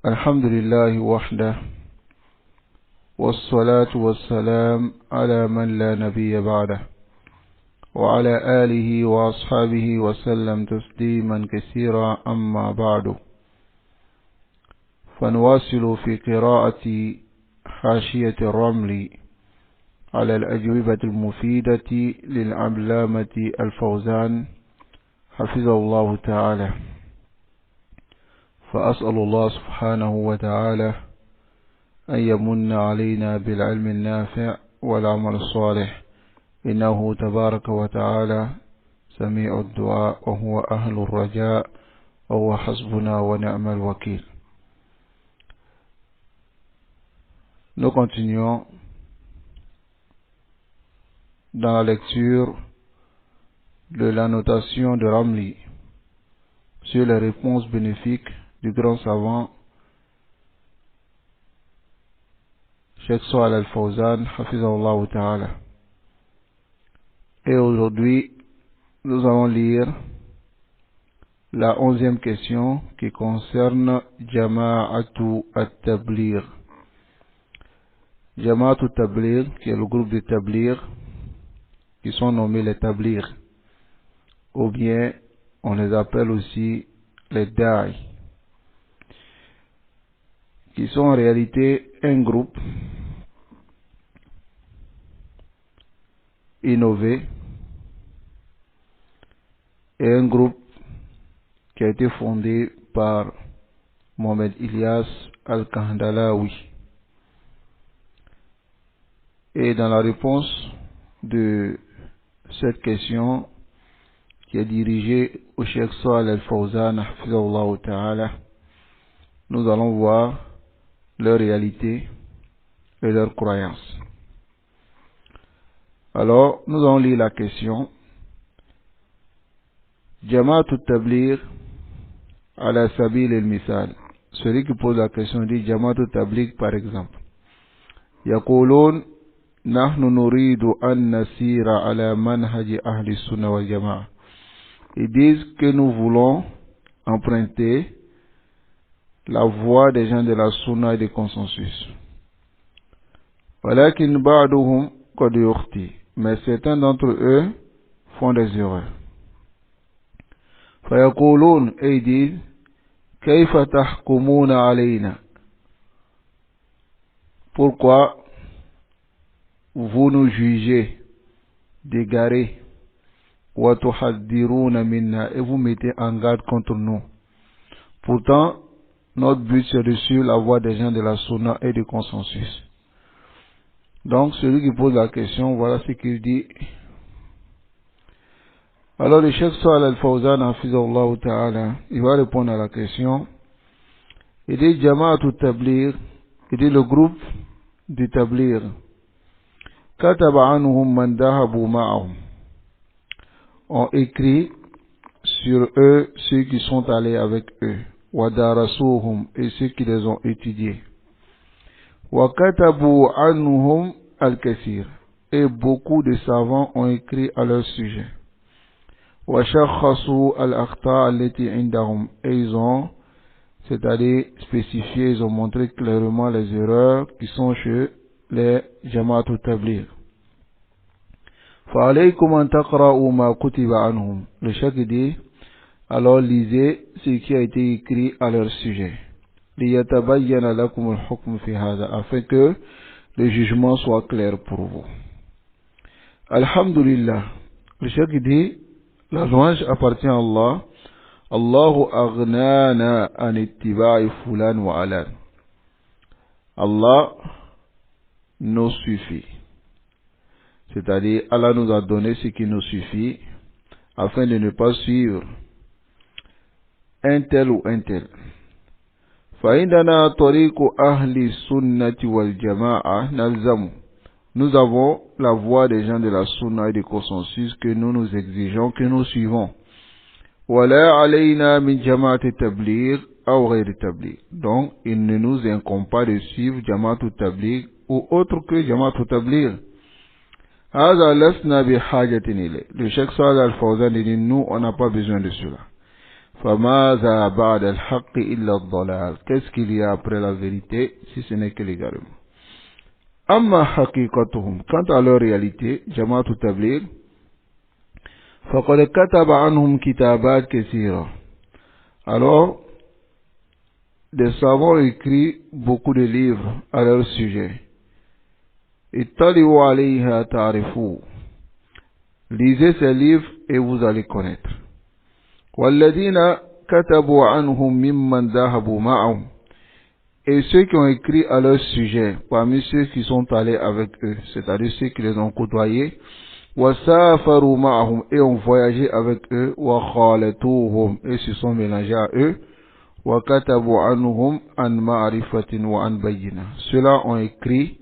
الحمد لله وحده والصلاة والسلام على من لا نبي بعده وعلى آله وأصحابه وسلم تسليما كثيرا أما بعد فنواصل في قراءة حاشية الرمل على الأجوبة المفيدة للعلامة الفوزان حفظه الله تعالى. فأسأل الله سبحانه وتعالى أن يمن علينا بالعلم النافع والعمل الصالح إنه تبارك وتعالى سميع الدعاء وهو أهل الرجاء وهو حسبنا ونعم الوكيل. Nous continuons dans la lecture de la notation de Ramli sur les réponses bénéfiques du grand savant Cheikh Saalih Al Fawzan Hafizahullah Ta'ala. Et aujourd'hui, nous allons lire la 11e question qui concerne Jama'atu At-Tabligh. Jama'atu At-Tabligh, qui est le groupe de Tabligh, qui sont nommés les Tabligh, ou bien on les appelle aussi les Da'i, qui sont en réalité un groupe innové et un groupe qui a été fondé par Mohamed Ilyas Al-Kandalawi. Et dans la réponse de cette question qui est dirigée au Cheikh Saalih Al Fawzan Hafizahullah Ta'ala, nous allons voir leur réalité et leur croyance. Alors, nous allons lire la question. Jama'atu Tabligh ala sabil al-misal. Celui qui pose la question dit Jama'atu Tabligh par exemple. Yaqulun nahnu nuridu an nasira ala manhaji ahli sunna wal jama'a. Ils disent que nous voulons emprunter la voie des gens de la sunna et du consensus. Walakin ba'duhum qad yukhti. Mais certains d'entre eux font des erreurs. Fayaqulun, et ils disent kayfa tahkumuna alayna. Pourquoi vous nous jugez d'égarés, wa tuhaddiruna minna, et vous mettez en garde contre nous. Pourtant, notre but c'est de suivre la voie des gens de la sunna et du consensus. Donc, celui qui pose la question, voilà ce qu'il dit. Alors, le Cheikh Saalih Al Fawzan Hafizahullah Ta'ala, il va répondre à la question. Il dit Jama'atu Tabligh, il dit le groupe du Tabligh. Kataba anhum man dahabu ma'ahum. On écrit sur eux ceux qui sont allés avec eux. Wa darasuhum, et ceux qui les ont étudiés. Wa katabu anhum al-kathir, et beaucoup de savants ont écrit à leur sujet. Wa shakhasu al-akhta allati indahum, et ils ont, c'est-à-dire spécifié, ils ont montré clairement les erreurs qui sont chez les Jama'atu Tabligh. Fa alaykum an taqra'u ma kutiba anhum. Le cheikh dit, alors lisez ce qui a été écrit à leur sujet. Liyatabayyana lakum al-hukm fi hadha, afin que le jugement soit clair pour vous. Alhamdulillah. Le cheikh dit, la louange appartient à Allah. Allahu aghnana an ittiba'i fulan wa alan. Allah nous suffit. C'est-à-dire, Allah nous a donné ce qui nous suffit afin de ne pas suivre un tel ou un tel. فَإِنَّنَا طَرِيقُ أَهْلِ السُّنَّةِ وَالْجَمَاعَةِ نَلْزَمُ. Nous avons la voie des gens de la sunna et du consensus que nous nous exigeons, que nous suivons. وَلَا عَلَيْنَا مِنْ جَمَاعَةِ التَّبْلِيغِ أَوْ غَيْرِ التَّبْلِيغِ. Donc, il ne nous incombe pas de suivre Jama'atu Tabligh ou autre que Jama'atu Tabligh. هَذَا لَسْنَا بِحَاجَةٍ إِلَيْهِ. Le Cheikh Saalih Al Fawzan dit, nous, on n'a pas besoin de cela. فَمَاذَا بَعْدَ الْحَقِّ إِلَّا الضَّلَالِ. Qu'est-ce qu'il y a après la vérité si ce n'est que l'égarement? Amma haqiqatuhum, quant à leur réalité, Jama'atu Tabligh, فَقَدْ كَتَبَ عَنْهُمْ كِتَابَاتٍ كَثِيرَةً. Alors, des savants écrit beaucoup de livres à leur sujet. اطلعوا عليها تعرفوا. Lisez ces livres et vous allez connaître. والذين كتبوا عنهم ممن ذهبوا معهم. Et ceux qui ont écrit à leur sujet, parmi ceux qui sont allés avec eux, c'est-à-dire ceux qui les ont côtoyés, وسافروا معهم, et ont voyagé avec eux, وخالطوهم, et se sont mélangés à eux, وكتبوا عنهم عن معرفة وعن بينة. Ceux-là ont écrit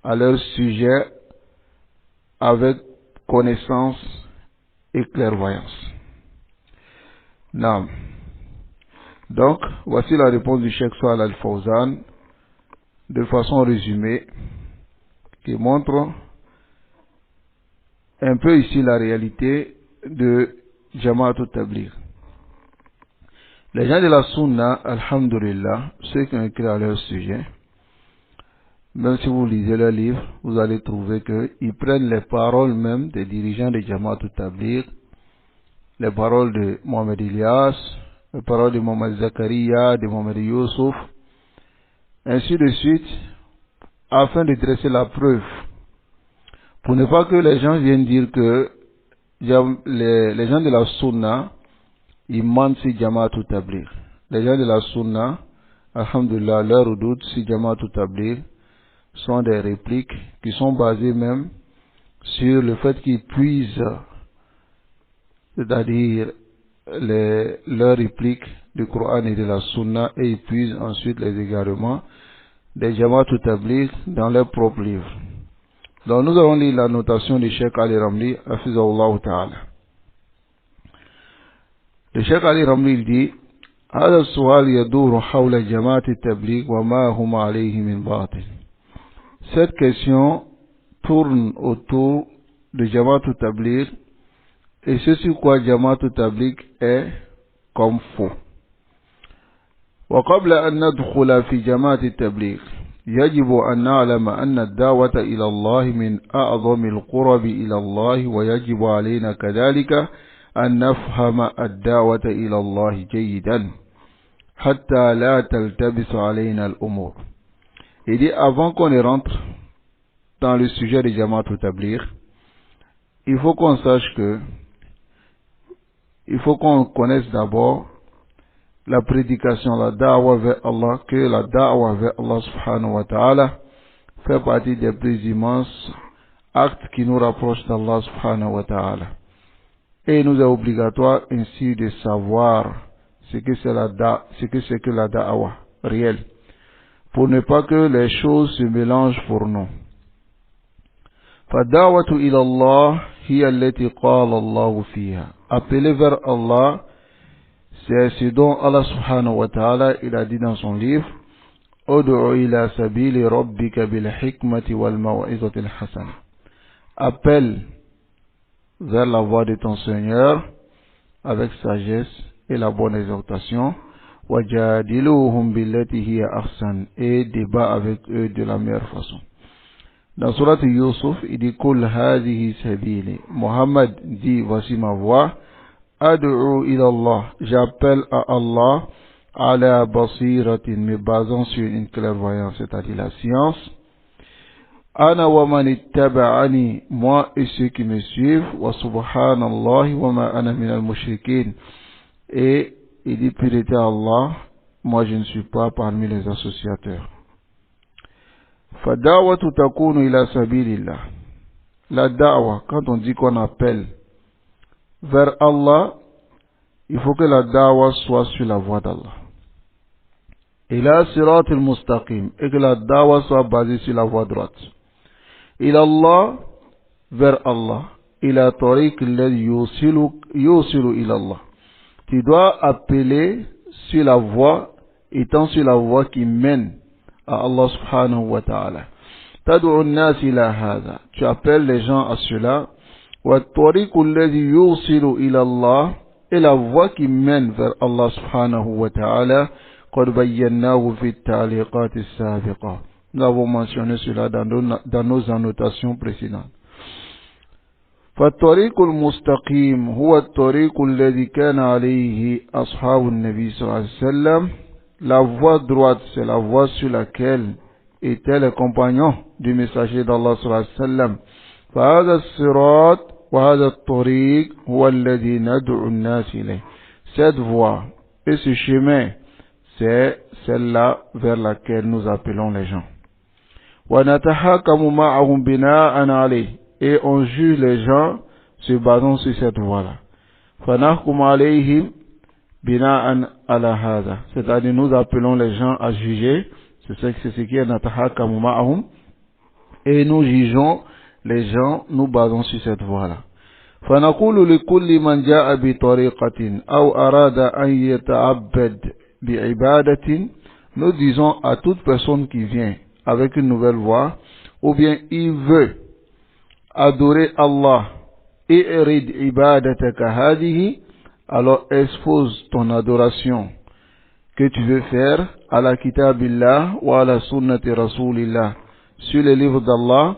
à leur sujet avec connaissance et clairvoyance. Naam. Donc, voici la réponse du Cheikh Salih Al-Fawzan de façon résumée qui montre un peu ici la réalité de Jama'atu Tabligh. Les gens de la Sunna, alhamdulillah, ceux qui ont écrit à leur sujet, même si vous lisez leurs livres, vous allez trouver qu'ils prennent les paroles même des dirigeants de Jama'atu Tabligh, les paroles de Mohamed Ilyas, les paroles de Mohamed Zakaria, de Mohamed Youssouf, ainsi de suite, afin de dresser la preuve. Pour ne pas que les gens viennent dire que les gens de la Sunna, ils mentent si Jama'atu Tabligh. Les gens de la Sunna, alhamdulillah, leur doute si Jama'atu Tabligh sont des répliques qui sont basées même sur le fait qu'ils puisent, c'est-à-dire leurs répliques du Coran et de la Sunna, et ils puisent ensuite les égarements des Jama'atu Tabligh dans leurs propres livres. Donc nous avons lu la notation du Cheikh Ali Ramli, hafizahullah ta'ala. Le Cheikh Ali Ramli dit: هذا السؤال يدور حول جماعة التبليغ وما هم عليه من باطل. Cette question tourne autour de Jama'atu Tabligh et ce sur quoi Jama'atu Tabligh est comme faux. وقبل أن ندخل في جماعة التبليغ يجب أن نعلم أن الدعوة إلى الله من أعظم القرب إلى الله، ويجب علينا كذلك أن نفهم الدعوة إلى الله جيدا حتى لا تلتبس علينا الأمور. Il dit, avant qu'on ne rentre dans le sujet de Jama'atu Tabligh, il faut qu'on sache que il faut qu'on connaisse d'abord la prédication, la da'wa vers Allah, que la da'wa vers Allah subhanahu wa ta'ala fait partie des plus immenses actes qui nous rapprochent d'Allah subhanahu wa ta'ala. Et il nous est obligatoire ainsi de savoir ce que c'est que la da'wa réelle, pour ne pas que les choses se mélangent pour nous. فَالدَّعْوَةُ إِلَى اللَّهِ هِيَ الَّتِي قَالَ اللَّهُ فِيهَا. Appeler vers Allah, c'est ce dont Allah subhanahu wa ta'ala il a dit dans son livre: Ud'u ila sabili rabbika bil hikmati wal maw'izati al hasana. Appelle vers la voie de ton Seigneur avec sagesse et la bonne exhortation. Wajadiluhum billati hiya ahsan, et débat avec eux de la meilleure façon. Dans Surat Yusuf, il dit: Kul hadhihi sabili. Mohammed dit: voici ma voie. Ad'u ila Allah, j'appelle à Allah, ala basiratin, me basant sur une clairvoyance, c'est-à-dire la science. Ana wa man ittaba'ani, moi et ceux qui me suivent. Wa subhanallahi wa ma ana min al-mushrikin. Et il dit: purité à Allah, moi je ne suis pas parmi les associateurs. Fadawatu takunu ila sabilillah. La da'wa, quand on dit qu'on appelle vers Allah, il faut que la da'wa soit sur la voie d'Allah. Ila sirat al-mustaqim, et que la da'wa soit basée sur la voie droite. Ila Allah, vers Allah. Ila tariq alladhi yusilu ila Allah. Tu dois appeler sur la voie, étant sur la voie qui mène à Allah subhanahu wa ta'ala. Tad'u an-nas ila hadha. Tu appelles les gens à cela. وَالطَّرِيقُ الَّذِي يُوصِلُ إِلَى اللَّهِ et la voie qui mène vers Allah subhanahu wa ta'ala, قد بيناه في التعليقات السابقة. Nous avons mentionné cela dans nos annotations précédentes. فالطريق المستقيم هو الطريق الذي كان عليه أصحاب النبي صلى الله عليه وسلم. La voie droite, c'est la voie sur laquelle étaient les compagnons du messager d'Allah sallallahu alayhi wa sallam. فهذا الصراط وهذا الطريق هو الذي ندعو الناس إليه. Cette voie et ce chemin, c'est celle-là vers laquelle nous appelons les gens. وَنَتَحَاكَمُ مَعَهُمْ بِنَاءً عَلَيْهِ. Et on juge les gens se basant sur cette voie-là. فَنَحْكُمْ عَلَيْهِمْ بِنَاءً عَلَى هَذَا. C'est-à-dire nous appelons les gens à juger, c'est ce qui est نَتَحَاكَمُ مَعَهُمْ. Et nous jugeons les gens, nous basons sur cette voie-là. فَنَقُولُ لِكُلِّ مَنْ جَاءَ بِطَرِيقَةٍ أَوْ أَرَادَ أَنْ يَتَعَبَّدْ بِعِبَادَةٍ. Nous disons à toute personne qui vient avec une nouvelle voie, ou bien il veut adorer Allah, i'rid ibadataka hadihi, alors expose ton adoration que tu veux faire à la kitabillah wa ala sunnati rasulillah, sur les livres d'Allah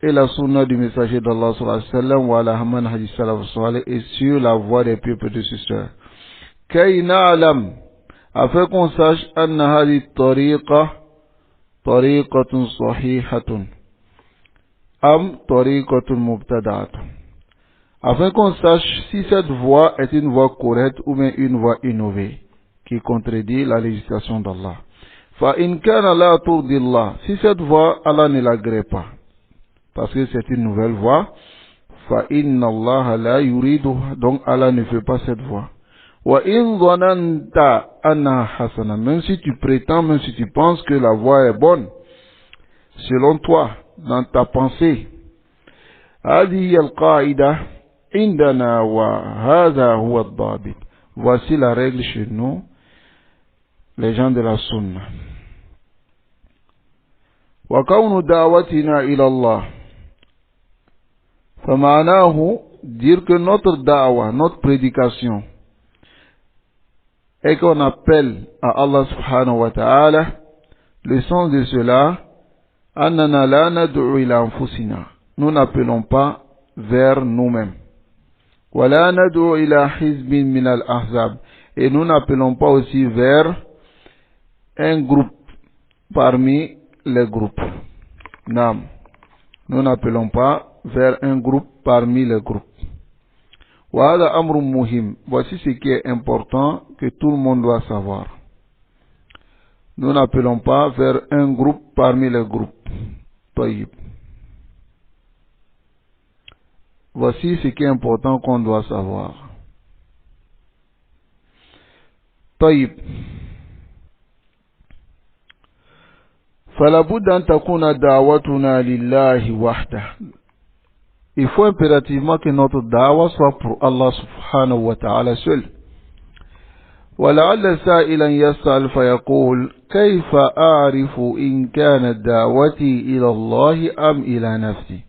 et la sunna du messager d'Allah sallallahu alayhi wa sallam, wa ala manhaj salaf salih, et sur la voie des pieux prédécesseurs. Kay na'lam, afin qu'on sache anna hadi tariqa tariqatun sahihatun am tariqatun mubtada'atun. Afin qu'on sache si cette voie est une voie correcte ou bien une voie innovée qui contredit la législation d'Allah. Fa in kana la turdillah, si cette voie Allah ne l'agrée pas parce que c'est une nouvelle voie, fa inna Allah la yuridu, donc Allah ne fait pas cette voie. Wa in dhananta anna hasana, même si tu prétends, même si tu penses que la voie est bonne, selon toi, dans ta pensée, hadihi al-qa'ida indana wa hadha huwa ad-dabit. Voici la règle chez nous, les gens de la sunna. Wa kawnu da'watina ila Allah. Fama'anahu, dire que notre da'wa, notre prédication, et qu'on appelle à Allah subhanahu wa ta'ala, le sens de cela, annana la nad'u ila anfusina. Nous n'appelons pas vers nous-mêmes. Wa la nad'u ila hizbin min al-ahzab. Et nous n'appelons pas aussi vers un groupe parmi les groupes. Nam. Nous n'appelons pas vers un groupe parmi les groupes. Wa hada amrun muhim. Voici ce qui est important que tout le monde doit savoir. Nous n'appelons pas vers un groupe parmi les groupes. Taïb. Voici ce qui est important qu'on doit savoir. Taïb. فلا بد أن تكون دعوتنا لله وحده. Il faut impérativement que notre da'wa soit pour Allah subhanahu wa ta'ala seul. ولعل سائلا يسأل فيقول كيف أعرف إن كانت دعوتي إلى الله أم إلى نفسي.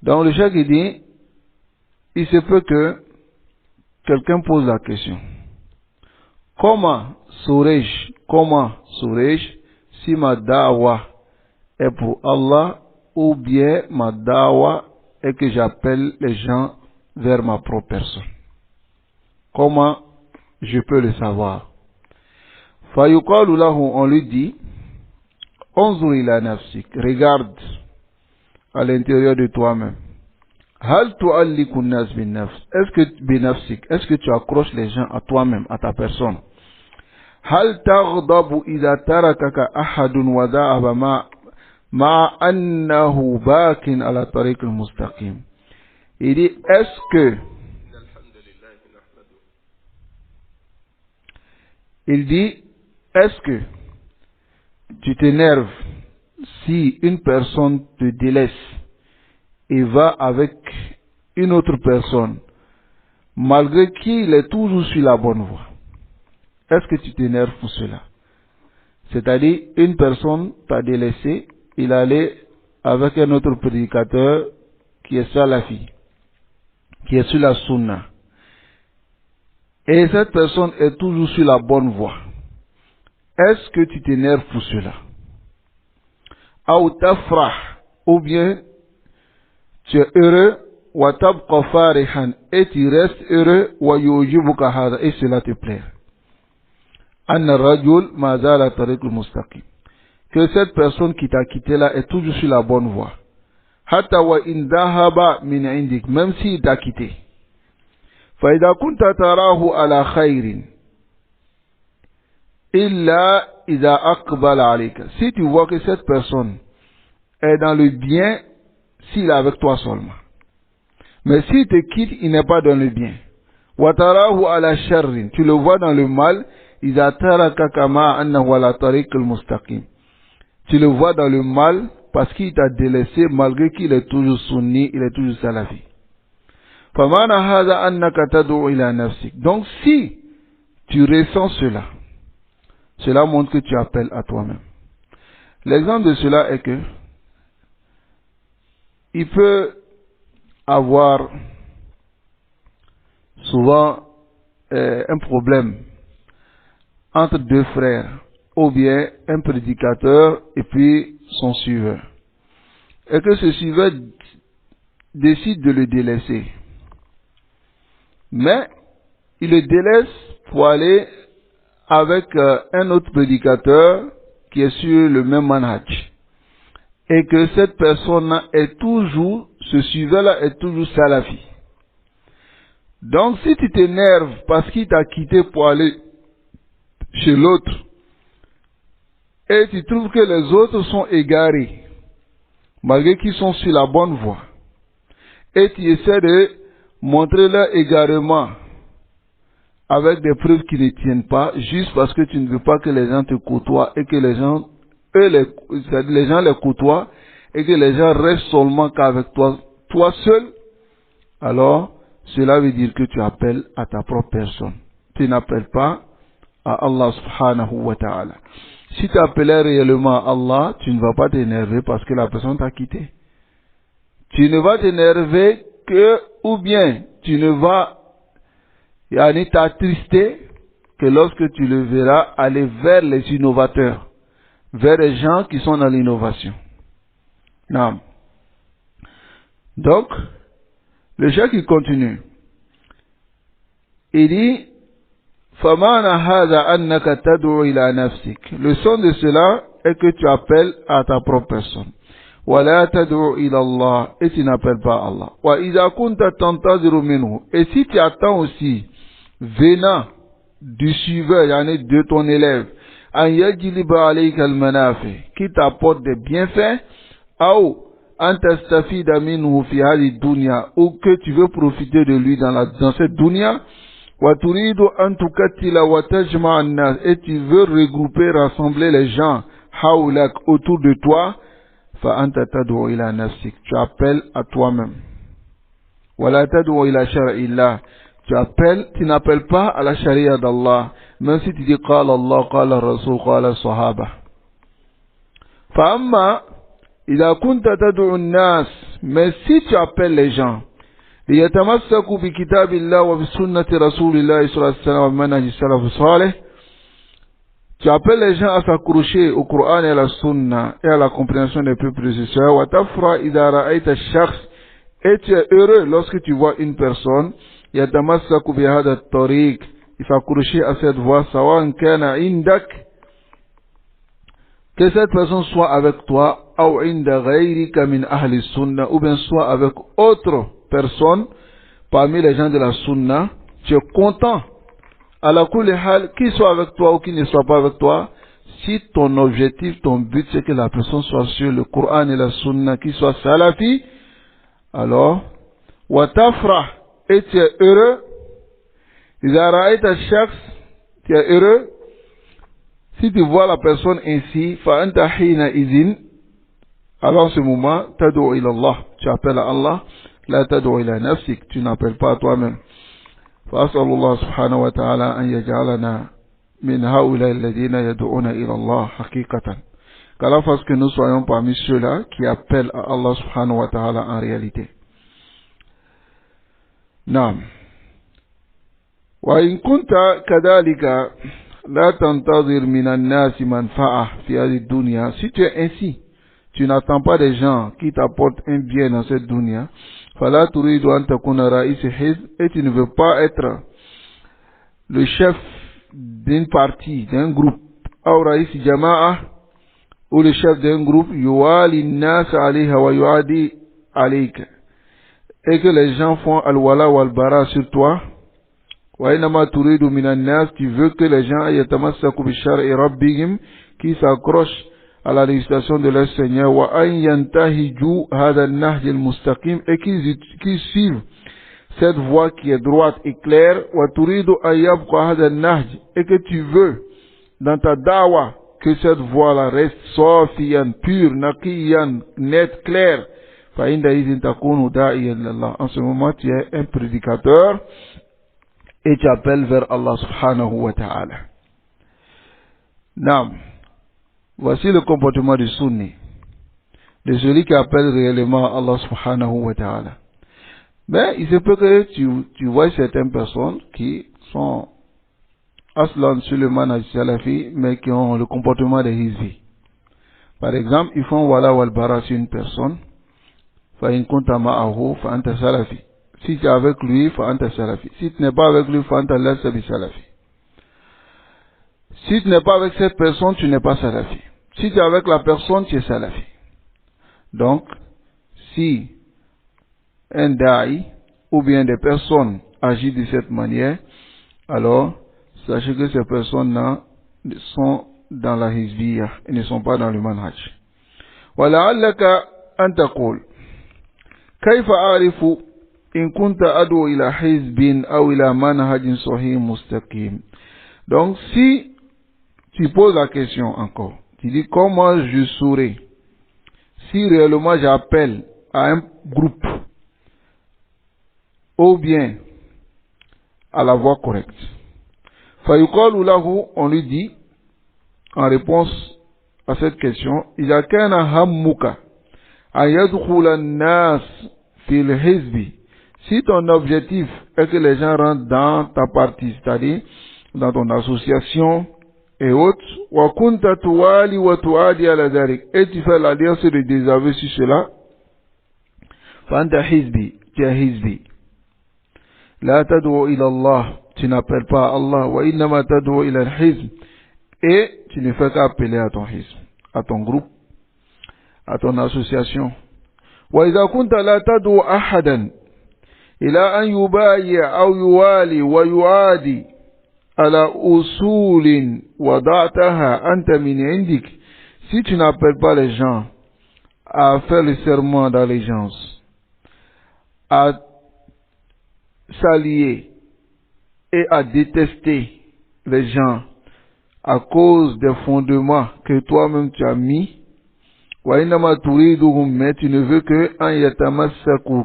Dans le chef il dit, il se peut que quelqu'un pose la question. Comment saurais-je si ma da'wa est pour Allah ou bien ma da'wa est que j'appelle les gens vers ma propre personne? Comment je peux le savoir? Fayuqalu lahu, on lui dit, Anzur ila nafsik, regarde à l'intérieur de toi-même. Hal tu'alliku an-nas bin nafs, est-ce que tu accroches les gens à toi-même, à ta personne? هل تغضب إذا تركك أحد وذهب مع أنه باق على الطريق المستقيم. Il dit, est-ce que tu t'énerves si une personne te délaisse et va avec une autre personne malgré qu'il est toujours sur la bonne voie? Est-ce que tu t'énerves pour cela? C'est-à-dire, une personne t'a délaissé, il allait avec un autre prédicateur qui est salafi, qui est sur la sunna. et cette personne est toujours sur la bonne voie, est-ce que tu t'énerves pour cela? Ou tafrah, ou bien tu es heureux, wa tabqa farihan, et tu restes heureux, wa yujibuka hada, et cela te plaît. Anna rajul ma zala tariqul mustaqim, que cette personne qui t'a quitté là est toujours sur la bonne voie. Hatta wa in dhahaba min indik, même s'il t'a quitté. Fa idha kunta tarahu ala khairin illa idha aqbala alayka. Si tu vois que cette personne est dans le bien, s'il est avec toi seulement. Mais s'il te quitte, il n'est pas dans le bien. Wa tarahu ala sharrin, tu le vois dans le mal, idha taraka kama annahu ala tariqil mustaqim. Tu le vois dans le mal parce qu'il t'a délaissé malgré qu'il est toujours sunni, il est toujours salafi. Famana hadha annaka tad'u ila nafsik. Donc si tu ressens cela, cela montre que tu appelles à toi-même. L'exemple de cela est que il peut avoir souvent un problème entre deux frères, ou bien un prédicateur et puis son suiveur. Et que ce suiveur décide de le délaisser. Mais il le délaisse pour aller avec un autre prédicateur qui est sur le même manhaj. Et que cette personne est toujours, ce suiveur-là est toujours salafi. Donc si tu t'énerves parce qu'il t'a quitté pour aller chez l'autre, et tu trouves que les autres sont égarés, malgré qu'ils sont sur la bonne voie, et tu essaies de montrer leur égarement avec des preuves qui ne tiennent pas, juste parce que tu ne veux pas que les gens te côtoient et que les gens, les gens les côtoient et que les gens restent seulement qu'avec toi, toi seul, alors cela veut dire que tu appelles à ta propre personne. Tu n'appelles pas à Allah subhanahu wa ta'ala. Si tu appelais réellement à Allah, tu ne vas pas t'énerver parce que la personne t'a quitté. Tu ne vas t'énerver que, ou bien, tu ne vas t'attrister que lorsque tu le verras aller vers les innovateurs, vers les gens qui sont dans l'innovation. Non. Donc, le chef qui continue, il dit, فَمَانَ هَذَا أَنَّكَ تَدْعُو إِلَى نَفْسِكَ. Le son de cela est que tu appelles à ta propre personne. وَلَا تَدْعُو إِلَى اللَّهِ, et tu n'appelles pas Allah. وَإِذَا كُنْتَ تَنْتَظِرُ مِنْهُ, et si tu attends aussi, venant du suiveur, de ton élève, أَنْ يَجْلِبَ عَلَيْكَ الْمَنَافِعِ, qui t'apporte des bienfaits, أَوْ أَنْ تَسْتَفِيدَ مِنْهُ فِي هَذِهِ الدُّنْيَا, ou que tu veux profiter de lui dans cette dunya, وَتُرِيدُ أَنْ تُكَتِّلَ وَتَجْمَعَ النَّاسِ, et tu veux regrouper, rassembler les gens حَوْلَكَ, autour de toi, فَأَنْتَ تَدْعُو إِلَى نَفْسِكَ, tu appelles à toi-même. وَلَا تَدْعُو إِلَى شَرْعِ اللَّهِ, tu n'appelles pas à la charia d'Allah, même si tu dis قال الله قال الرسول قال الصحابة. فَأَمَّا إِذَا كُنْتَ تَدْعُو النَّاسِ, mais si tu appelles les gens, لِيَتَمَسَّكُوا بِكِتَابِ اللَّهِ وَبِسُنَّةِ رَسُولِ اللَّهِ صلى الله عليه وسلم وَمَنْهَجِ السَّلَفِ الصَّالِحِ, tu appelles les gens à s'accrocher au Coran et à la Sunna et à la compréhension des plus prédécesseurs. وَتَفْرَحْ إِذَا رَأَيْتَ الشَّخْص, et tu es heureux lorsque tu vois une personne, يَتَمَسَّكُ بِهَذَا الطَّرِيقِ, il faut accrocher à cette voie, سَوَاءً كَانَ عِنْدَكَ, que cette personne soit avec toi, أَوْ عِنْدَ غَيْرِكَ مِنْ أَهْلِ السُّنَّةِ, ou bien soit avec autre personne parmi les gens de la Sunna, tu es content. À la kulli hal, qu'il soit avec toi ou qu'il ne soit pas avec toi, si ton objectif, ton but, c'est que la personne soit sur le Coran et la Sunna, qu'il soit salafi, alors, wa tafrah, et tu es heureux, idha ra'ayta ash-shakhs, tu es heureux, si tu vois la personne ainsi, fa anta hina idhin, alors en ce moment, tad'u ila Allah, tu appelles à Allah, la tad'u ila nafsik, tu n'appelles pas à toi-même. فأسأل الله سبحانه وتعالى أن يجعلنا من هؤلاء الذين يدعون إلى الله حقيقة. Qu'Allah fasse que nous soyons parmi ceux-là qui appellent à Allah subhanahu wa ta'ala en réalité. نعم. وإن كنت كذلك لا تنتظر من الناس منفعة في هذه الدنيا. Si tu es ainsi, tu n'attends pas des gens qui t'apportent un bien dans cette dunya. فلا تريد أن تكون رئيس حزب, et tu ne veux pas être le chef d'une partie, d'un groupe, أو رئيس جماعة, ou le chef d'un groupe, يوالي الناس عليها ويعادي عليك, et que les gens font al-wala wal-bara sur toi. وإنما تريد من الناس, tu veux que les gens يتمسكوا بشرع ربهم, qui s'accrochent à la législation de leur Seigneur, وأن ينتهجوا هذا النهج المستقيم, et qu'ils suivent cette voie qui est droite et claire. وتريد أن يبقى هذا النهج, et que tu veux dans ta dawa que cette voie-là reste صافيا, pure, نقيا, net, clair. فعندئذ تكون داعيا لله. En ce moment, tu es un prédicateur et tu appelles vers Allah subhanahu wa ta'ala. Naam. Voici le comportement du sunni, de celui qui appelle réellement Allah subhanahu wa ta'ala. Mais il se peut que tu vois certaines personnes qui sont aslan sur le manhaj salafi, mais qui ont le comportement des hizbi. Par exemple, ils font wala wal bara sur une personne. Fa in kunta ma'ahu fa anta salafi. Si tu es avec lui, fa anta salafi. Si tu n'es pas avec lui, fa anta laysa bi salafi. Si tu n'es pas avec cette personne, tu n'es pas salafi. Si tu es avec la personne, tu es salafi. Donc, si un da'i ou bien des personnes agissent de cette manière, alors sachez que ces personnes-là sont dans la hizbiyya et ne sont pas dans le manhaj. وَلَعَلَّكَ أَن تَقُولُ كيف أعرف إن كنت أدعو إلى حزب أو إلى منهج صحيح مستقيم. Donc si tu poses la question encore, tu dis comment je saurai si réellement j'appelle à un groupe ou bien à la voie correcte. فيقال له, on lui dit en réponse à cette question, إذا كان همك أن يدخل الناس في الحزب, si ton objectif est que les gens rentrent dans ta partie, c'est-à-dire dans ton association et autres, وكنت توالي وتعادي على ذلك, et tu fais l'alliance de désaveu sur cela, فأنت حزبي, tu es حزبي. لا تدعو إلى الله, tu n'appelles pas à Allah, وإنما تدعو إلى الحزب, et tu ne fais qu'appeler à ton hizb, à ton groupe, à ton association. وإذا كنت لا تدعو أحدا إلى أن يبايع أو يوالي ويعادي على أصول وضعتها أنت من عندك, si tu n'appelles pas les gens à faire le serment d'allégeance, à s'allier et à détester les gens à cause des fondements que toi-même tu as mis, وإنما تريدهم, mais tu ne veux que أن يتمسكوا,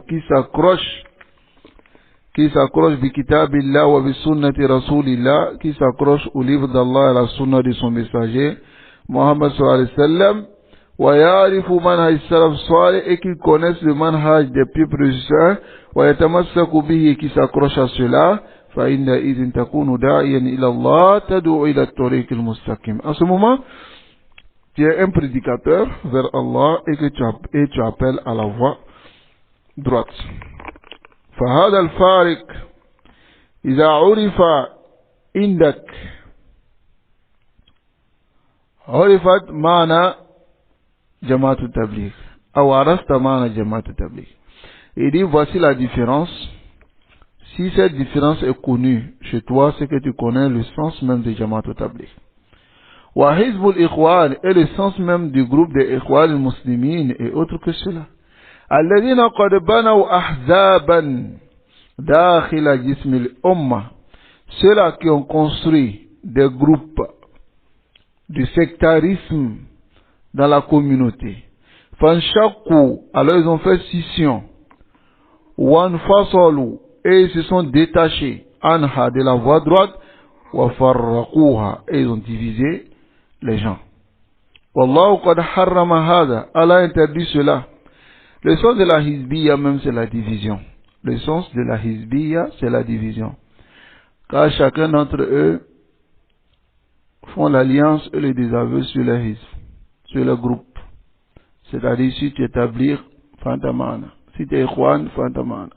qui s'accroche bi kitabillah wa bi sunnati rasulillah, qui s'accroche au livre d'Allah et à la sunna de son messager Muhammad sallallahu alayhi wa sallam, wa ya'rifu manhaj salaf salih, et qui connaissent le manhaj des pieux prédécesseurs, wa yatamassaku bihi, qui s'accroche à cela, fa inna idhin takunu da'iyan ila Allah tad'u ila at-tariq al-mustaqim. En ce moment, tu es un prédicateur vers Allah et que tu appelles à la voie droite. فهذا الفارق إذا عرف عندك عرفت معنى جماعة التبليغ أو عرفت معنى جماعة التبليغ. Il dit voici la différence. Si cette différence est connue chez toi, c'est que tu connais le sens même de Jamaat al-Tabligh. Wa Hizb al-Ikhwan est le sens même du groupe des Ikhwan al-Muslimin et autre que cela. الذين قد بنوا أحزابا داخل جسم الأمة, ceux-là qui ont construit des groupes de sectarisme dans la communauté. فانشقوا, alors ils ont fait scission. وانفصلوا, et ils se sont détachés عنها, de la voie droite. وفرقوها, et ils ont divisé les gens. والله قد حرم هذا, Allah interdit cela. Le sens de la hizbiyya même, c'est la division. Le sens de la hizbiyya, c'est la division. car chacun d'entre eux font l'alliance et le désaveu sur le hizb, sur le groupe. C'est-à-dire, si tu es tablir, fantamana. Si tu es ikhwan, fantamana.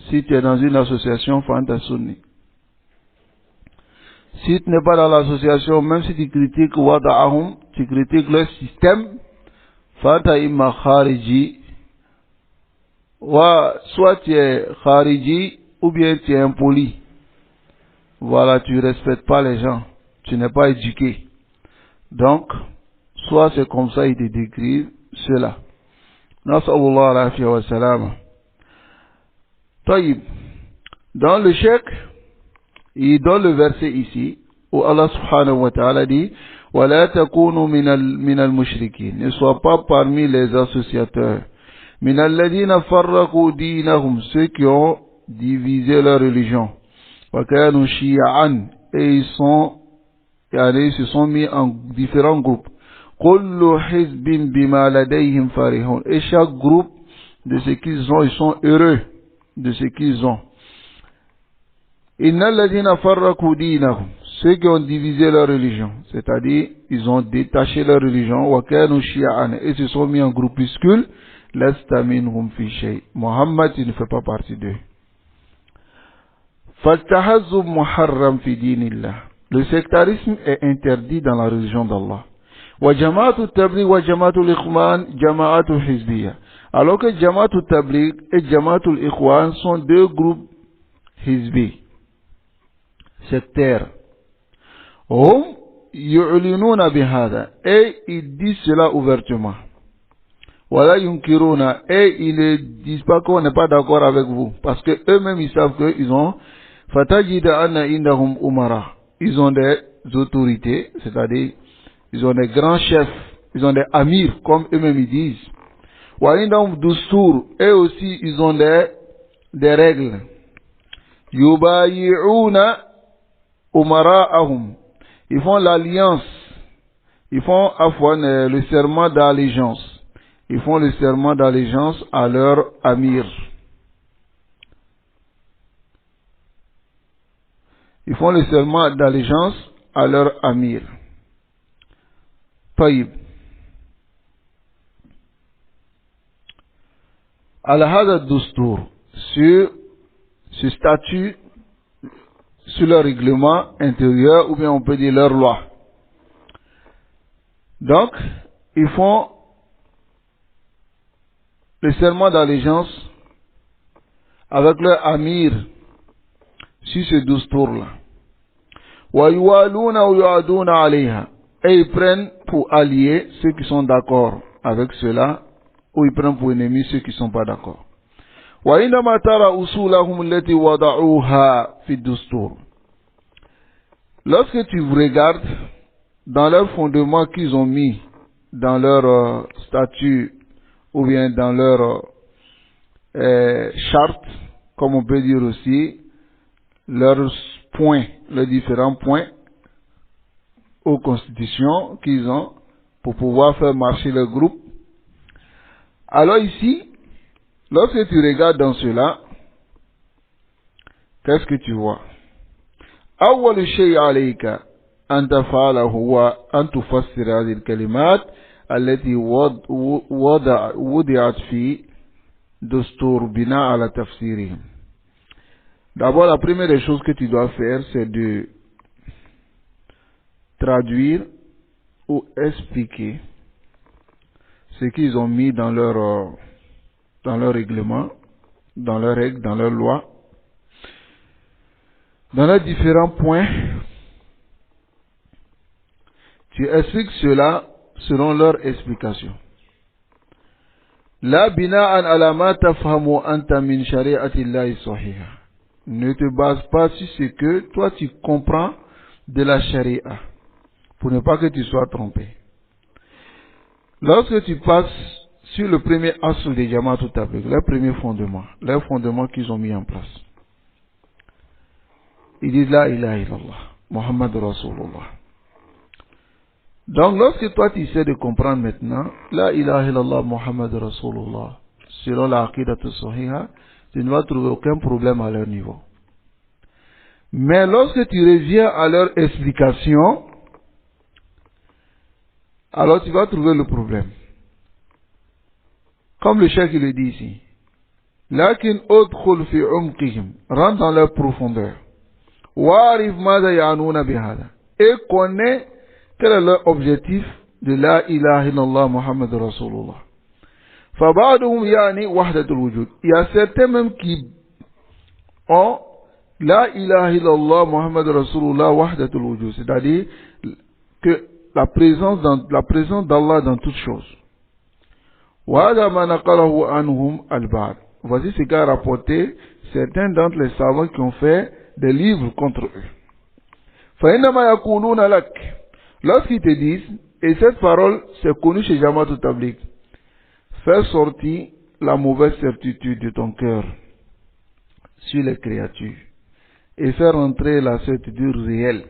Si tu es dans une association, fanta sunni. Si tu n'es pas dans l'association, même si tu critiques wada'ahum, tu critiques leur système, fanta imma khariji, soit tu es khariji, ou bien tu es impoli. Voilà, tu ne respectes pas les gens. Tu n'es pas éduqué. Donc, soit c'est comme ça, ils te décrivent cela. Nas'allahu al-afiyya wa salama. Taïb. Dans le chèque, il donne le verset ici, où Allah subhanahu wa ta'ala dit, وَلَا تَكُونُوا مِنَ الْمُشْرِكِينَ. Ne sois pas parmi les associateurs. مِنَ الَّذِينَ فَرَّقُوا دِينَهُمْ. Ceux qui ont divisé leur religion. وَكَانُوا شِيَعًا. Et ils se sont mis en différents groupes. كُلُّ حِزْبٍ بِمَا لَدَيْهِمْ فَرِحُونَ. Et chaque groupe, de ce qu'ils ont, ils sont heureux de ce qu'ils ont. Innal ladhina farraqu dinahum. Ceux qui ont divisé leur religion, c'est-à-dire ils ont détaché leur religion, wa kanu shi'an, et se sont mis en groupuscule, lasta minhum fi shay. Muhammad, il ne fait pas partie d'eux. Faltahazzub muharram fi dinillah. Le sectarisme est interdit dans la religion d'Allah. Wa jama'atu tabligh wa jama'atu al-ikhwan jama'atu hizbiyya. Alors que jama'atu tabligh et jama'atu al-ikhwan sont deux groupes hizbi, sectaires. Hum yu'linuna bihada, et ils disent cela ouvertement. Wala yunkiruna, et ils ne disent pas qu'on n'est pas d'accord avec vous, parce que eux-mêmes ils savent qu'ils ont fatajida anna indahum umara. Ils ont des autorités, c'est-à-dire ils ont des grands chefs, ils ont des amirs, comme eux-mêmes ils disent. Wa indahum dustur, et aussi ils ont des règles. Yubayi'una umara'ahum. Ils font l'alliance, ils font le serment d'allégeance. Ils font le serment d'allégeance à leur amir. Ils font le serment d'allégeance à leur amir. Taïb. Al-Hada Dustur, sur ce statut, sur leur règlement intérieur, ou bien on peut dire leur loi. Donc, ils font le serment d'allégeance avec leur amir sur ce Dustur-là. Wa yuwaluna wa yu'aduna alayha. Et ils prennent pour alliés ceux qui sont d'accord avec cela, ou ils prennent pour ennemis ceux qui ne sont pas d'accord. Wa indama tara usulahum allati wada'uha fi dustur. Lorsque tu regardes dans leurs fondements qu'ils ont mis dans leur statut ou bien dans leur charte, comme on peut dire aussi, leurs points, les différents points aux constitutions qu'ils ont pour pouvoir faire marcher le groupe. Alors ici, lorsque tu regardes dans cela, qu'est-ce que tu vois? أول شيء عليك أن تفعله هو أن تفسر هذه الكلمات التي وضعت في دستور بناء على تفسيرهم. D'abord, la première des choses que tu dois faire, c'est de traduire ou expliquer ce qu'ils ont mis dans leur règlement, dans leurs règles, dans leurs lois, dans leurs différents points. Tu expliques cela selon leur explication. La bina'an ala ma tafhamu anta min shari'ati Allahi sahiha. Ne te base pas sur ce que toi tu comprends de la charia, pour ne pas que tu sois trompé. Lorsque tu passes sur le premier asl des Jama'at Tabligh, leur premier fondement, leur fondement qu'ils ont mis en place, ils disent la ilaha illallah, Muhammad Rasulullah. Donc lorsque toi tu essaies de comprendre maintenant, la ilaha illallah, Muhammad Rasulullah, selon la aqidat sahiha, tu ne vas trouver aucun problème à leur niveau. Mais lorsque tu reviens à leur explication, alors tu vas trouver le problème. Comme le cheikh le dit ici. Lakin udkhul fi umqihim, rentre dans leur profondeur. Wa'arif madha ya'nuna bihada. Et connais quel est leur objectif de la ilaha illallah Muhammad Rasulullah. Faba'duhum yani wahdatul wujud. Il y a certains même qui ont la ilaha illallah Muhammad Rasulullah wahdatul wujud, c'est-à-dire que la présence d'Allah dans toutes choses. Wa'ada ma naqalahu anhum al-ba'd. Voici ce qu'a rapporté certains d'entre les savants qui ont fait des livres contre eux. Fa'inama yaquluna lak. Lorsqu'ils te disent, et cette parole c'est connu chez Jama'at Tabligh, faire sortir la mauvaise certitude de ton cœur sur les créatures et faire entrer la certitude réelle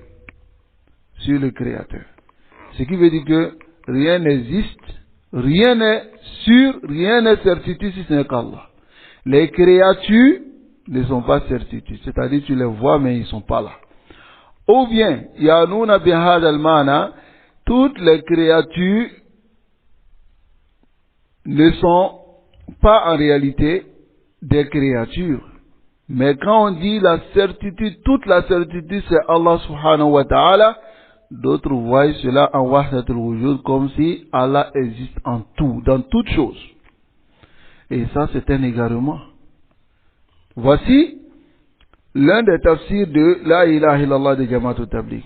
sur le Créateur. Ce qui veut dire que rien n'existe, rien n'est sûr, rien n'est certitude si ce n'est qu'Allah. Les créatures ne sont pas certitudes, c'est-à-dire tu les vois mais ils ne sont pas là. Ou bien, Yanouna bihad al-mana, toutes les créatures ne sont pas en réalité des créatures. Mais quand on dit la certitude, toute la certitude c'est Allah subhanahu wa ta'ala, d'autres voient cela en wahdatul wujud comme si Allah existe en tout, dans toutes choses. Et ça c'est un égarement. Voici l'un des tafsirs de la ilaha illallah de Jama'at Tabligh.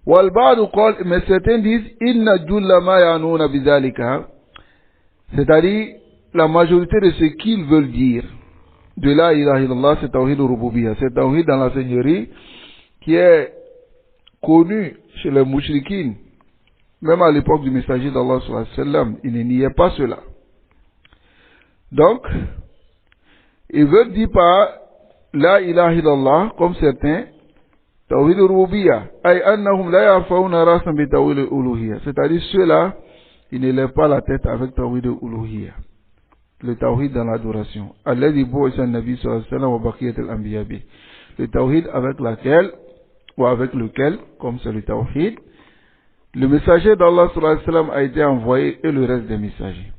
Wal ba'du qal, mais certains disent inna julla ma yanuna bidhalika, c'est-à-dire la majorité de ce qu'ils veulent dire de la ilaha illallah, c'est tawhid al-rububiyyah, c'est tawhid dans la seigneurie qui est connu chez les mouchriquines, même à l'époque du messager d'Allah sallallahu alayhi wa sallam, il ne niait pas cela. Donc, ils veulent dire par la ilaha illallah, comme certains, tawhid al-rububiyyah, ay annahum la yarfa'una rasan bi tawhid al-uluhiyyah, c'est-à-dire ceux-là, ils ne lèvent pas la tête avec tawhid al-uluhiyyah, le tawhid dans l'adoration, alladhi bu'isa an-nabi sallallahu alayhi wa sallam wa baqiyat al-anbiya bi, le tawhid avec laquelle ou avec lequel, comme c'est le tawhid, le messager d'Allah sallallahu alayhi wa sallam a été envoyé et le reste des messagers.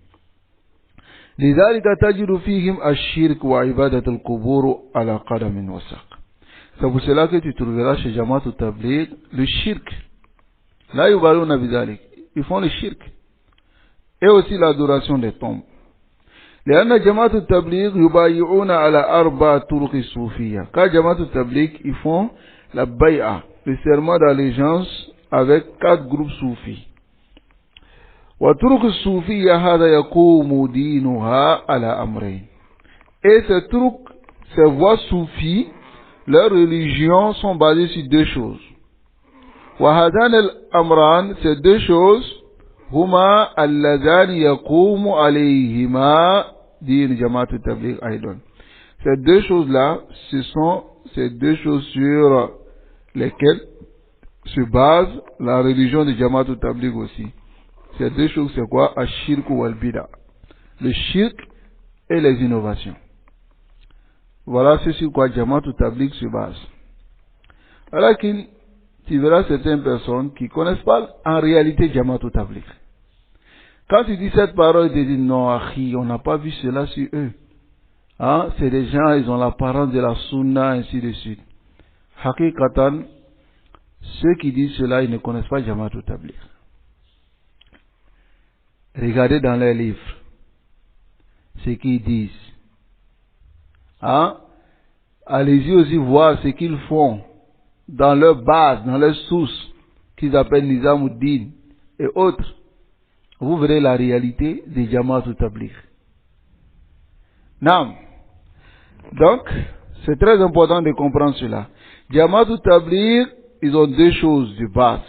لذلك تجد فيهم الشرك وعبادة القبور على قدم وساق. C'est pour cela que tu trouveras chez Jama'at Tabligh le shirk. Là, yubaluna bidhalik. Ils font le shirk. Et aussi l'adoration des tombes. لأن جماعة التبليغ يبايعون على أربع طرق الصوفية. Car جماعة التبليغ ils font la bay'a, le serment d'allégeance avec 4 groupes soufis. وطرق الصوفية هذا يقوم دينها على أمرين. Et ces voies soufis, leurs religions sont basées sur 2 choses. وهذان الأمران, ces 2 choses, هما اللذان يقوم عليهما دين جماعة التبليغ أيضا. Ces 2 choses-là, ce sont ces 2 choses sur lesquelles se base la religion de Jama'at Tabligh aussi. Ces 2 choses, c'est quoi? Ashirk ou al-bida. Le shirk et les innovations. Voilà ce sur quoi Jama'at Tabligh se base. Alors tu verras certaines personnes qui ne connaissent pas en réalité Jama'at Tabligh. Quand tu dis cette parole, tu dis non, akhi, on n'a pas vu cela sur eux. Hein? C'est des gens, ils ont l'apparence de la sunna, ainsi de suite. Hakikatan, ceux qui disent cela, ils ne connaissent pas Jama'at Tabligh. Regardez dans leurs livres ce qu'ils disent. Hein? Allez-y aussi voir ce qu'ils font dans leur base, dans leurs sources, qu'ils appellent Nizamuddin et autres. Vous verrez la réalité des Jama'at Tabligh. Naam. Donc, c'est très important de comprendre cela. Jama'at Tabligh, ils ont 2 choses de base.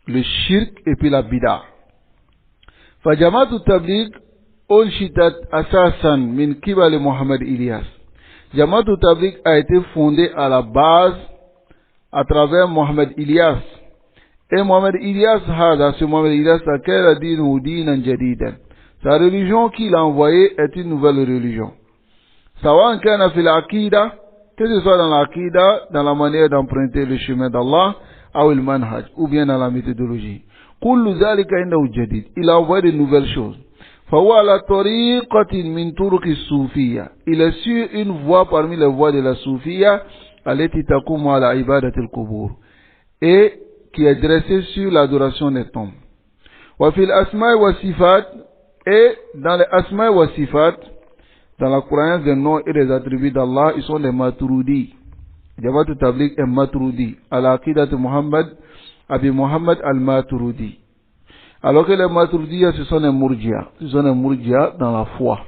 Le shirk et puis la bid'ah. فجماعة التبليغ أنشئت أساسا من قبل محمد إلياس. جماعة التبليغ a été fondée à la base à travers Mohamed Ilyas. Et Mohamed Ilyas ce Mohamed Ilyas كان دينه دينا جديدا. Sa religion qu'il a envoyée est une nouvelle religion. سواء كان في العقيدة que ce soit dans l'aqida, dans la manière d'emprunter le chemin d'Allah, ou bien dans la méthodologie. Il a envoyé de nouvelles choses. Il est sur une voie parmi les voies de la soufia, et qui est dressée sur l'adoration des tombes. Et dans les asma wa sifat, dans la croyance des noms et des attributs d'Allah, ils sont des Maturidi. Jamaat al-Tabligh est Maturidi. Al-Aqidat Muhammad, Abi Muhammad al-Maturidi. Alors que les Maturidi, ce sont les Murjia. Ce sont les Murjia dans la foi.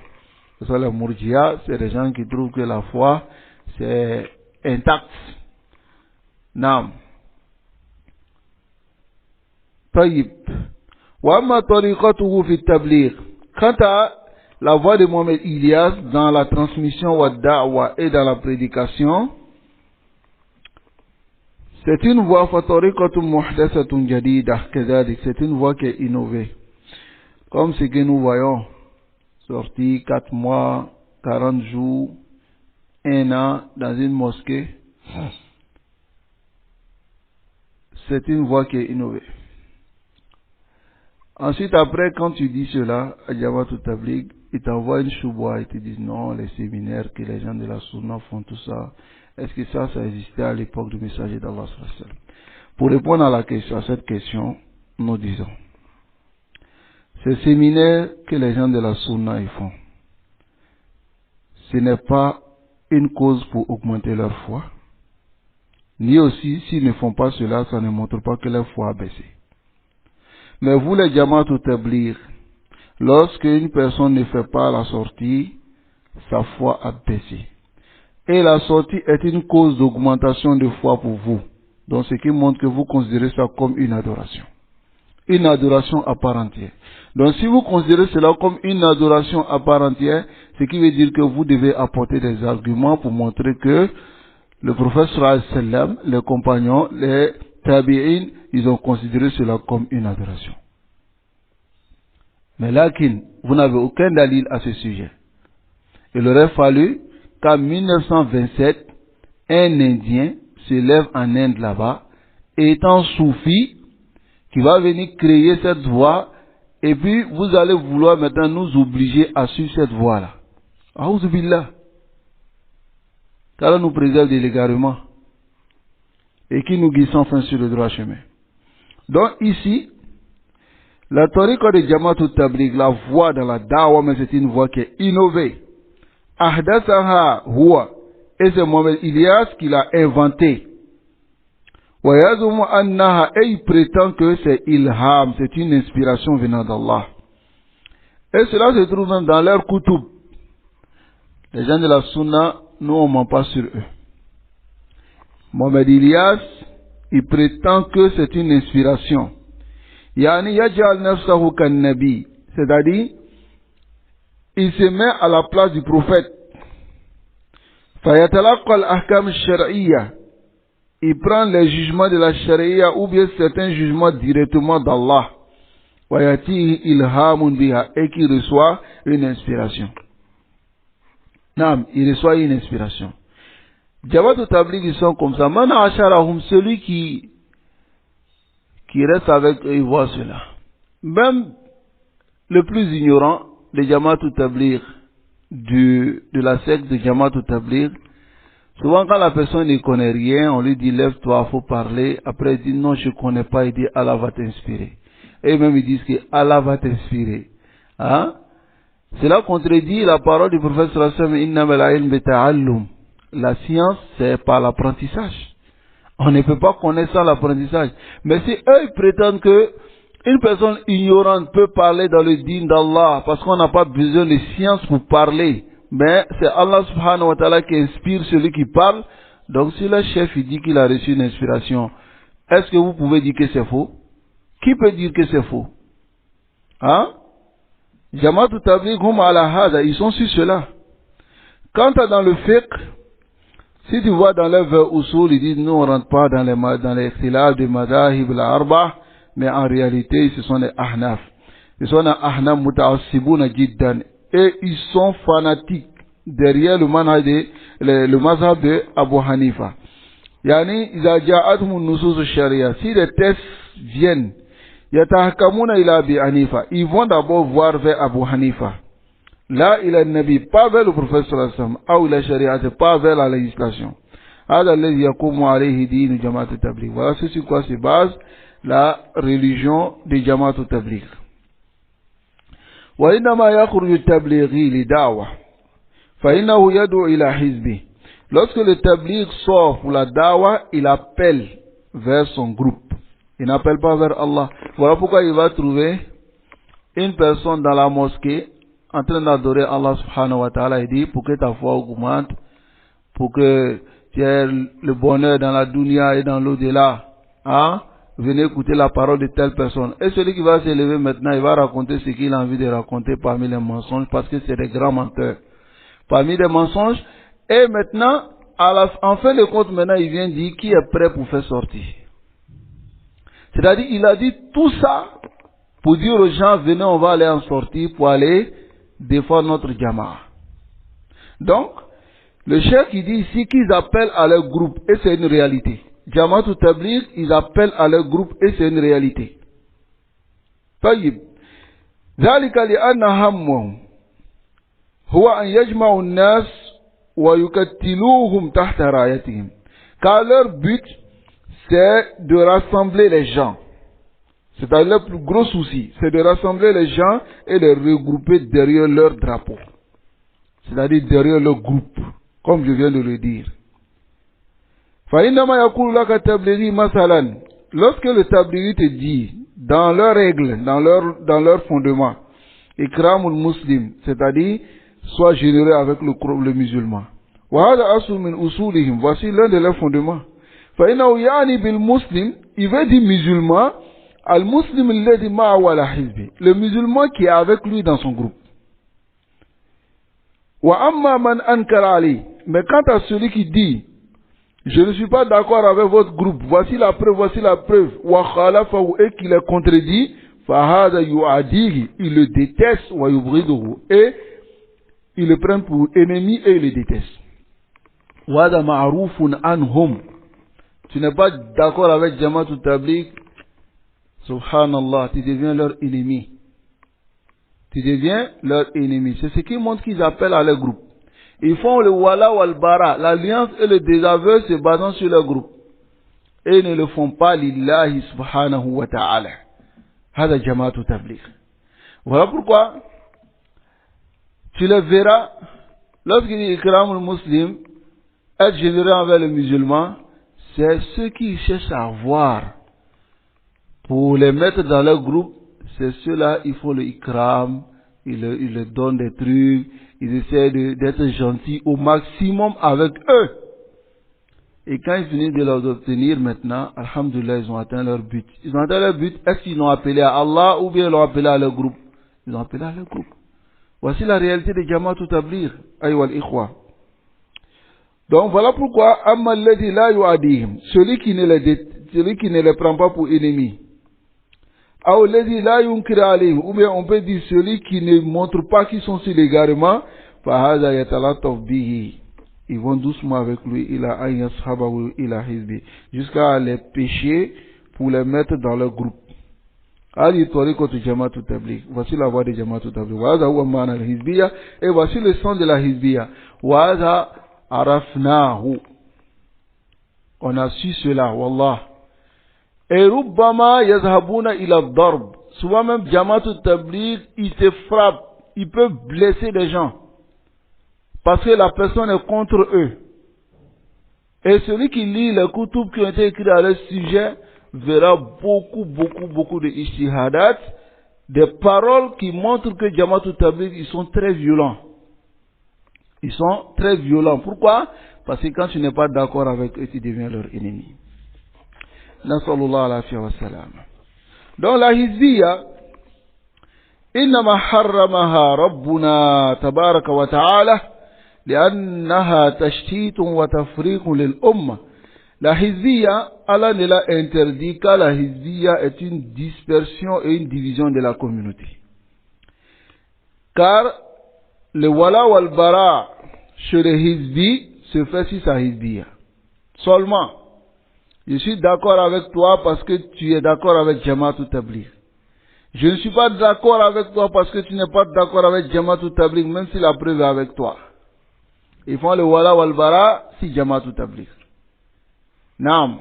Ce sont les Murjia, c'est des gens qui trouvent que la foi, c'est intact. Naam. Tayyib. Wa amma tariqatuhu fi at-tabligh. Quant à la voix de Mohamed Ilyas dans la transmission wa da'wa et dans la prédication, c'est une voix fatariqatun muhdathatun jadida kadhalik, c'est une voix qui est innovée. Comme ce que nous voyons, sorti 4 mois, 40 jours, 1 an dans une mosquée. C'est une voix qui est innovée. Ensuite, après, quand tu dis cela, à Jamaat al-Tabligh, ils t'envoient une chouboua, ils te disent non, les séminaires que les gens de la Sunna font tout ça. Est-ce que ça existait à l'époque du messager d'Allah? Pour répondre à cette question, nous disons, ces séminaires que les gens de la Sunna ils font, ce n'est pas une cause pour augmenter leur foi, ni aussi, s'ils ne font pas cela, ça ne montre pas que leur foi a baissé. Mais vous, les Jamaat al-Tabligh, lorsque une personne ne fait pas la sortie, sa foi a baissé. Et la sortie est une cause d'augmentation de foi pour vous. Donc, ce qui montre que vous considérez ça comme une adoration. Une adoration à part entière. Donc, si vous considérez cela comme une adoration à part entière, ce qui veut dire que vous devez apporter des arguments pour montrer que le prophète sallallahu alayhi wa sallam, les compagnons, les tabi'in, ils ont considéré cela comme une adoration. Mais là, vous n'avez aucun dalil à ce sujet. Il aurait fallu qu'en 1927, un Indien se lève en Inde là-bas, étant soufi, qui va venir créer cette voie, et puis vous allez vouloir maintenant nous obliger à suivre cette voie-là. A'oudhu billah. Car nous préserve de l'égarement et qui nous guide enfin sur le droit chemin. Donc ici, la tariqa de Jamaat al-Tabligh, la voie dans la da'wa, mais c'est une voie qui est innovée. Ahdathaha huwa, et c'est Mohamed Ilyas qui l'a inventé. Wa yazumu annaha, et il prétend que c'est ilham, c'est une inspiration venant d'Allah. Et cela se trouve même dans leur kutub. Les gens de la Sunna, nous on ment pas sur eux. Mohamed Ilyas, il prétend que c'est une inspiration. Yani yaj'al nafsahu kan nabi, c'est-à-dire il se met à la place du prophète. Fayatalaqqa al-ahkam al-shar'iyya, il prend les jugements de la sharia ou bien certains jugements directement d'Allah. Wa yatihi ilhamun biha, et qui reçoit une inspiration. Non, il reçoit une inspiration. Jamaat al-Tabligh, ils sont comme ça. Man asharahum, celui qui reste avec eux, il voit cela. Même le plus ignorant de Jamaat al-Tabligh, de la secte de Jamaat al-Tabligh, souvent quand la personne ne connaît rien, on lui dit lève-toi, faut parler. Après il dit non, je ne connais pas, il dit Allah va t'inspirer. Et même ils disent que Allah va t'inspirer. Hein? Cela contredit la parole du prophète sallallahu alayhi wa sallam, innamal ilm bita'allum. La science, c'est par l'apprentissage. On ne peut pas connaître sans l'apprentissage. Mais si eux ils prétendent que une personne ignorante peut parler dans le dîn d'Allah parce qu'on n'a pas besoin de science pour parler, mais c'est Allah subhanahu wa ta'ala qui inspire celui qui parle. Donc si le chef il dit qu'il a reçu une inspiration, est-ce que vous pouvez dire que c'est faux? Qui peut dire que c'est faux? Hein? Jamaat al-Tabligh hum ala hada, ils sont sur cela. Quant à dans le fiqh, si tu vois dans l'œuvre usul, ils disent nous on ne rentre pas dans les ikhtilaf de madahib al-arba, mais en réalité ce sont les ahnaf. Ce sont les ahnaf muta'assibuna jiddan, et ils sont fanatiques derrière le mazhab de Abu Hanifa. Yani, iza ja'atuhum nusus sharia. Si les textes viennent, yatahkamuna ila Abi Hanifa. Ils vont d'abord voir vers Abu Hanifa. Là, il a nabi, pas vers le prophète sallallahu alayhi wa sallam, ou la sharia, pas vers la législation. هذا الذي يقوم عليه دين جماعة التبليغ. Voilà ce sur quoi se base la religion de جماعة التبليغ. وإنما يخرج التبليغي لدعوة فإنه يدعو إلى حزبه. Lorsque le tabligh sort pour la da'wah, il appelle vers son groupe. Il n'appelle pas vers Allah. Voilà pourquoi il va trouver une personne dans la mosquée en train d'adorer Allah subhanahu wa ta'ala. Il dit, pour que ta foi augmente, pour que tu aies le bonheur dans la dunya et dans l'au-delà, hein? Venez écouter la parole de telle personne. Et celui qui va se lever maintenant, il va raconter ce qu'il a envie de raconter parmi les mensonges, parce que c'est des grands menteurs. Parmi les mensonges. Et maintenant, en fin de compte, maintenant, il vient dire qui est prêt pour faire sortir. C'est-à-dire, il a dit tout ça pour dire aux gens, venez, on va aller en sortir pour aller défendre notre jama'a. Donc, le cheikh qui dit ici qu'ils appellent à leur groupe, et c'est une réalité. Jama'at Tabligh, ils appellent à leur groupe, et c'est une réalité. طيب ذلك لأن همهم هو أن يجمعوا الناس ويكتلوهم تحت رايتهم. Car leur but, c'est de rassembler les gens. C'est-à-dire le plus gros souci, c'est de rassembler les gens et les regrouper derrière leur drapeau. C'est-à-dire derrière leur groupe, comme je viens de le dire. فإنما يقول لك التبليغي مثلا, lorsque le tablighi te dit, dans leurs règles, dans leur fondement, ikramul muslim, c'est-à-dire, sois généreux avec le musulman. وهذا أصل من أصولهم, voici l'un de leurs fondements. فإنه يعني بالمسلم, il veut dire musulman, al-muslim الذي معه على حزبه, le musulman qui est avec lui dans son groupe. وأما من أنكر عليه, mais quant à celui qui dit, je ne suis pas d'accord avec votre groupe, voici la preuve, وخالفه, et qu'il est contredit, فهذا يعاديه, il le déteste, ويبغضه, et ils le prennent pour ennemi et ils le détestent. وهذا معروف عنهم. Tu n'es pas d'accord avec Jama'at Tabligh, subhanallah, tu deviens leur ennemi. Tu deviens leur ennemi. C'est ce qui montre qu'ils appellent à leur groupe. Ils font le wala wal bara, l'alliance et le désaveu se basant sur leur groupe. Et ils ne le font pas lillahi subhanahu wa ta'ala. هذا Jama'at Tabligh. Voilà pourquoi tu le verras, lorsqu'il dit ikramul muslim, être généreux envers les musulmans, c'est ceux qui cherchent à avoir pour les mettre dans leur groupe, c'est ceux-là, ils font le ikram, ils le donnent des trucs, ils essaient d'être gentils au maximum avec eux. Et quand ils finissent de les obtenir maintenant, alhamdulillah, ils ont atteint leur but. Ils ont atteint leur but, est-ce qu'ils l'ont appelé à Allah ou bien ils l'ont appelé à leur groupe? Ils l'ont appelé à leur groupe. Voici la réalité de Jama'at Tabligh, ayyuha al-ikhwa. Donc voilà pourquoi amma alladhi la yu'adihim, celui qui ne les prend pas pour ennemis. Aw alladhi la yunkir alayhim, ou bien on peut dire celui qui ne montre pas qu'ils sont sur l'égarement, fa hadha yatalattaf bihi. Ils vont doucement avec lui ila an yashabahu ila hizbi, jusqu'à les pécher pour les mettre dans leur groupe. Voici la voie de Jama'at Tabligh. Et voici le sens de la Hizbiya. On a su cela, wallah. Et rubbama yazhabuna ila darb. Souvent même Jama'at Tabligh, il te frappe, il peut blesser les gens. Parce que la personne est contre eux. Et celui qui lit les kutub qui ont été écrits à leur sujet, verra beaucoup de ijtihadat, des paroles qui montrent que Jama'at Tabligh, ils sont très violents. Ils sont très violents. Pourquoi? Parce que quand tu n'es pas d'accord avec eux, tu deviens leur ennemi. Nasallallahu alayhi wa sallam. Donc la hizbiya, innama harramaha rabbuna tabaraka wa ta'ala, li'annaha tashtitun wa tafriqun lil ummah. La hizbiya, Allah ne l'a interdit car la hizbiya est une dispersion et une division de la communauté. Car le wala wal bara, chez les Hizbi se fait si ça Hizbiya. Seulement, je suis d'accord avec toi parce que tu es d'accord avec Jama'at Tabligh. Je ne suis pas d'accord avec toi parce que tu n'es pas d'accord avec Jama'at Tabligh, même si la preuve est avec toi. Ils font le wala wal bara si Jama'at Tabligh. Naam.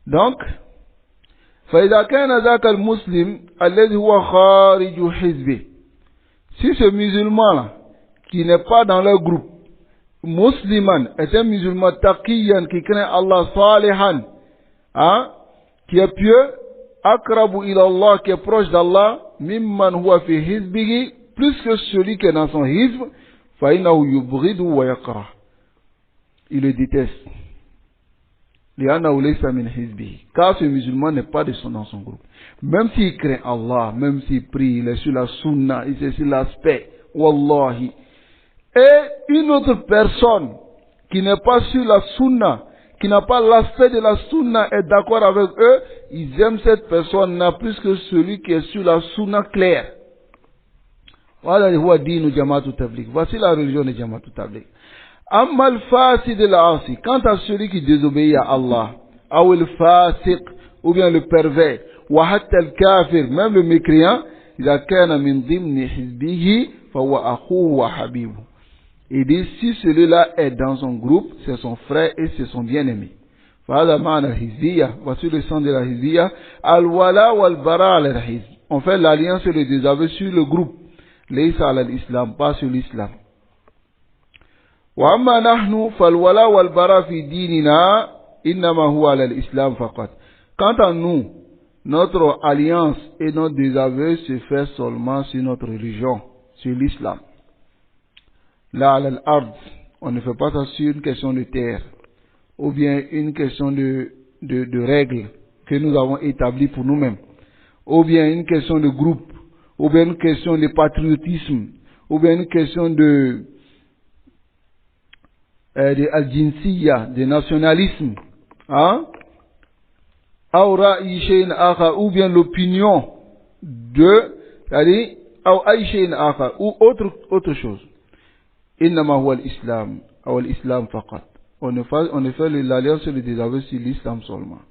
Donc, فإذا كان ذاك المسلم الذي هو خارج حزبه. Si ce musulman-là, qui n'est pas dans leur groupe, musulman, est un musulman taqiyan, qui craint Allah, salihan, hein, qui est pieux, akrabu ila Allah, qui est proche d'Allah, mimman huwa fi hizbihi, plus que celui qui est dans son hizb, fa innahu yubghidu wa yakrah. Il le déteste. Li'annahu laysa min hizbihi. Car ce musulman n'est pas dans son groupe. Même s'il craint Allah, même s'il prie, il est sur la sunna, il est sur l'aspect, wallahi. Et une autre personne qui n'est pas sur la sunna, qui n'a pas l'aspect de la sunna, est d'accord avec eux, ils aiment cette personne-là plus que celui qui est sur la sunna claire. Voilà voici la religion de Jama'at Tabligh. Amma al-fasid al-asi, quant à celui qui désobéit à Allah, ou al-fasiq, ou bien le pervers, wa hatta al-kafir, même le mécréant, idha kana min dhimni hizbihi, fa huwa akhuhu wa habibu. Il dit, si celui-là est dans son groupe, c'est son frère et c'est son bien-aimé. Fahada ma'na al-hizbiyya, voici le sens de la hizbiyya, al-wala wal-bara al-hizb. On fait l'alliance et le désaveu sur le groupe, laysa ala al-islam, pas sur l'islam. وأما نحن فالولاء والبراء في ديننا إنما هو على الإسلام فقط. Quant à nous, notre alliance et notre désaveu se fait seulement sur notre religion, sur l'islam. Là, à l'ard, on ne fait pas ça sur une question de terre, ou bien une question de règles que nous avons établies pour nous-mêmes, ou bien une question de groupe, ou bien une question de patriotisme, ou bien une question de al-jinsiyya, de nationalisme, hein? Ou bien l'opinion de, c'est-à-dire, ou autre chose. Innama huwa al-islam, ou al-islam faqat. On ne fait l'alliance et le désaveu sur l'islam seulement.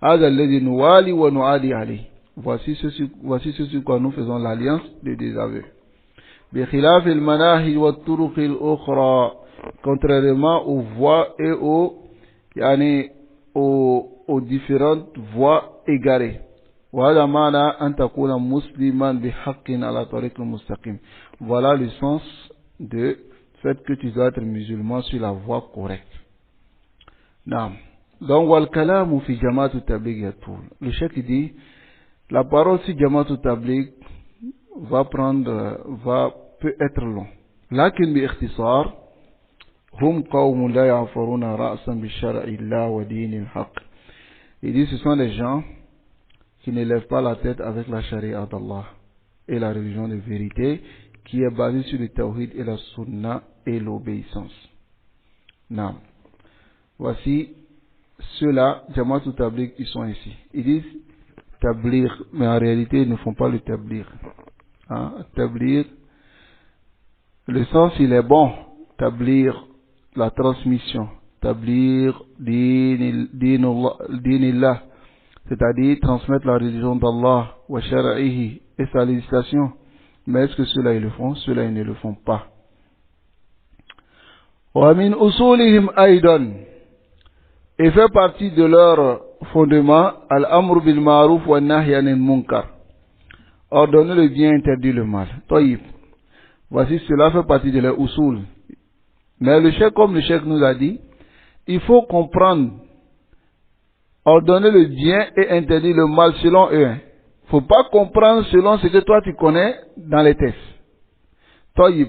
Hadha alladhi nuwali wa nu'adi alayhi. Voici ce sur quoi nous faisons l'alliance de désaveu. Bi khilaf al-manahij wa at-turuq al-ukhra. Contrairement aux voies et aux différentes voies égarées. Voilà le sens de fait que tu dois être musulman sur la voie correcte. Non. Donc, le cheikh dit, la parole sur Jama'at Tabligh peut être long. Lakin bi ikhtisar, hum qawmun la ya'faruna ra'san bi shar'i Allah wa dinil haqq. Il dit, ce sont les gens qui ne lèvent pas la tête avec la charia d'Allah et la religion de vérité qui est basée sur le tawhid et la sunna et l'obéissance. Non. Voici ceux-là, Jama'at Tabligh, ils sont ici. Ils disent tabligh, mais en réalité ils ne font pas le tabligh. Hein? Tabligh, le sens il est bon. Tabligh, la transmission. Tabligh dinillah, c'est-à-dire transmettre la religion d'Allah wa shara'ihi et sa législation. Mais est-ce que ceux-là ils le font? Ceux-là ils ne le font pas. Wa min usulihim aidan, et fait partie de leur fondement al-amr bil ma'ruf wa nahy anil munkar, ordonner le bien, interdire le mal. Taïb. Voici, cela fait partie de leur usul. Mais le cheikh, comme le cheikh nous a dit, il faut comprendre, ordonner le bien et interdire le mal selon eux. Il ne faut pas comprendre selon ce que toi tu connais dans les textes. Taïb.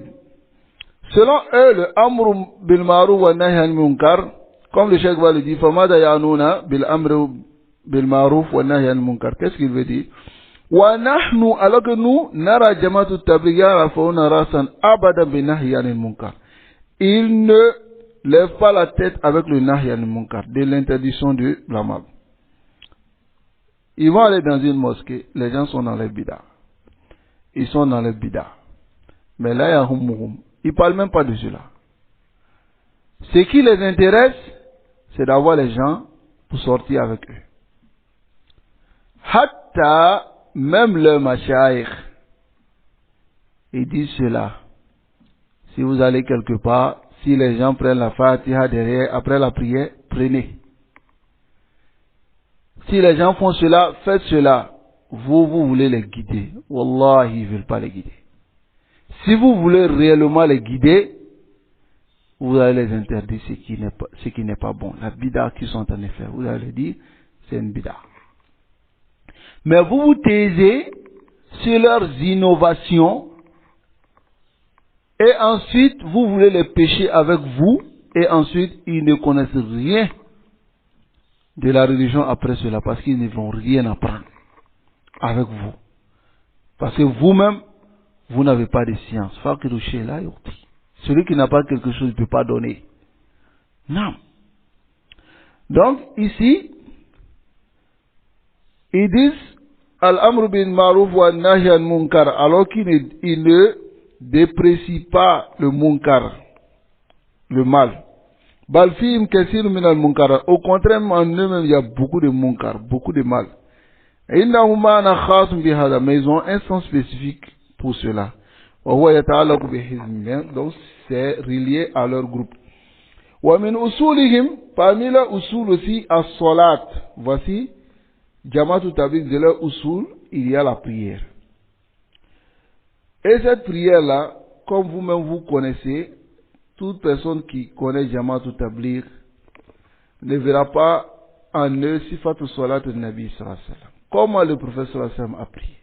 Selon eux, le amr bil ma'ruf wa nahy anil munkar, comme le cheikh va le dire, famada ya'nuna bil amr bil ma'ruf wa nahy anil munkar. Qu'est-ce qu'il veut dire? Wa nahnu, alors que nous, nara Jama'at Tabligh yarfa'una rasan abadan bi nahy anil munkar. Ils ne lèvent pas la tête avec le nahy anil munkar, de l'interdiction de blâmable. Ils vont aller dans une mosquée, les gens sont dans les bidas. Ils sont dans les bidas. Mais là, il y a hum. Ils ne parlent même pas de cela. Ce qui les intéresse, c'est d'avoir les gens pour sortir avec eux. Hatta, même le mashayikh, ils disent cela. Si vous allez quelque part, si les gens prennent la Fatiha derrière, après la prière, prenez. Si les gens font cela, faites cela. Vous voulez les guider. Wallahi, ils ne veulent pas les guider. Si vous voulez réellement les guider, vous allez les interdire ce qui n'est pas bon. La bid'a qu'ils sont en train de faire. Vous allez dire, c'est une bid'a. Mais vous vous taisez sur leurs innovations et ensuite vous voulez les pêcher avec vous et ensuite ils ne connaissent rien de la religion après cela parce qu'ils ne vont rien apprendre avec vous. Parce que vous-même, vous n'avez pas de science. Celui qui n'a pas quelque chose ne peut pas donner. Non. Donc, ici, ils disent Al-Amr bin Maruf wa Nahy an Munkar, alors qu'ils ne déprécient pas le Munkar, le mal. Balfim Kassir min al-Munkar. Au contraire, en eux-mêmes, il y a beaucoup de Munkar, beaucoup de mal. Mais ils ont un sens spécifique pour cela. Donc, c'est relié à leur groupe. ومن أصولهم parmi leurs usul aussi as-salat. Voici Jama'at Tabligh, de leur usul, il y a la prière. Et cette prière-là, comme vous-même vous connaissez, toute personne qui connaît Jama'at Tabligh ne verra pas en eux sifat salat al-Nabi sallallahu alayhi wa sallam. Comment le prophète sallallahu alayhi wa sallam a prié.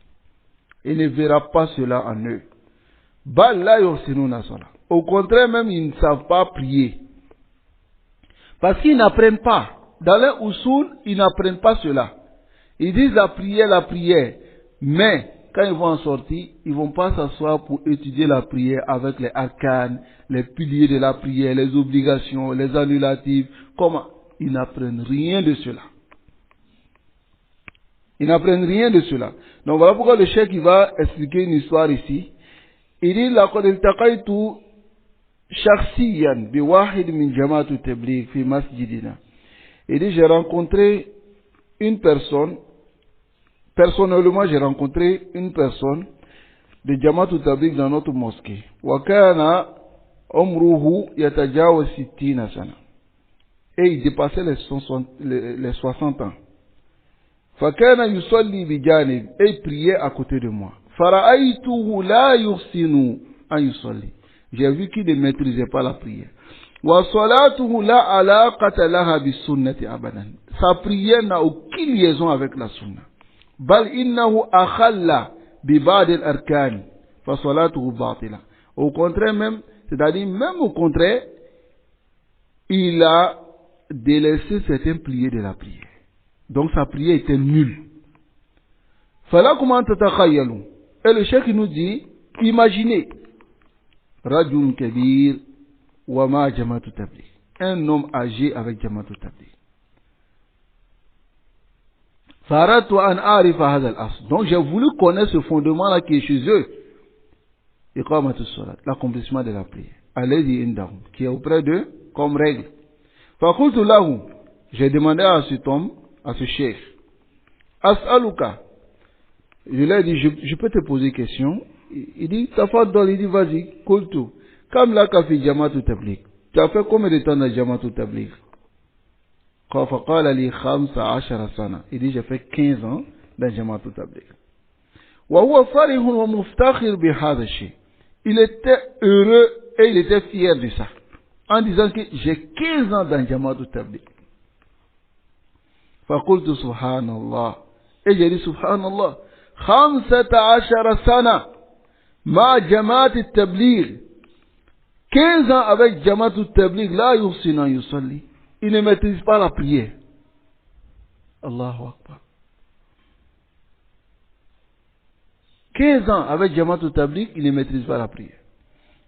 Il ne verra pas cela en eux. Bal la yuhsinuna salat. Au contraire, même ils ne savent pas prier. Parce qu'ils n'apprennent pas. Dans les usul, ils n'apprennent pas cela. Ils disent la prière. Mais, quand ils vont en sortir, ils ne vont pas s'asseoir pour étudier la prière avec les arcanes, les piliers de la prière, les obligations, les annulatifs. Comment? Ils n'apprennent rien de cela. Ils n'apprennent rien de cela. Donc voilà pourquoi le cheikh il va expliquer une histoire ici. Il dit, لقد التقيت شخصيا بواحد من جماعة التبليغ في مسجدنا. Il dit, j'ai rencontré une personne, personnellement j'ai rencontré une personne de Jamaat al-Tabligh dans notre mosquée. وكان عمره يتجاوز 60 سنة. Et il dépassait les 60 ans. فكان يصلي بجانب. Et il priait à côté de moi. فرأيته لا يحسن أن يصلي. J'ai vu qu'il ne maîtrisait pas la prière. وصلاته لا علاقة لها بالسنة أبدا. Sa prière n'a aucune liaison avec la sunna. بل إنه أخل ببعض الأركان فصلاته باطلة. Au contraire même, c'est-à-dire même au contraire, il a délaissé certains piliers de la prière. Donc sa prière était nulle. Fala comment tatakhayalu. Et le cheikh nous dit, imaginez, Rajul Kabir wa ma Jama'at Tabligh. Un homme âgé avec Jama'at Tabligh. Faratu an arifa hadha al-asl. Donc j'ai voulu connaître ce fondement-là qui est chez eux. Iqamat as-salat, l'accomplissement de la prière. Alladhi indahum, qui est auprès d'eux comme règle. Faqultu lahu, j'ai demandé à cet homme, à ce cheikh, As'aluka. Je lui ai dit, je peux te poser une question. Il dit, tafaddal, il dit, vas-y, kultu. Kam laka fi Jama'at Tabligh. Tu as fait combien de temps dans Jama'at Tabligh? Faqala li 15 sana. Il dit, j'ai fait 15 ans dans Jama'at Tabligh. Wa huwa farihun wa muftakhir bi hadha shay. Il était heureux et il était fier de ça. En disant que j'ai 15 ans dans Jama'at Tabligh. Faqultu subhanallah. Et j'ai dit subhanallah. 15 sana ma Jama'at Tabligh. 15 ans avec Jama'at Tabligh, la yuhsinu yusalli. Il ne maîtrise pas la prière. Allahu Akbar. 15 ans avec Jama'at Tabligh, il ne maîtrise pas la prière.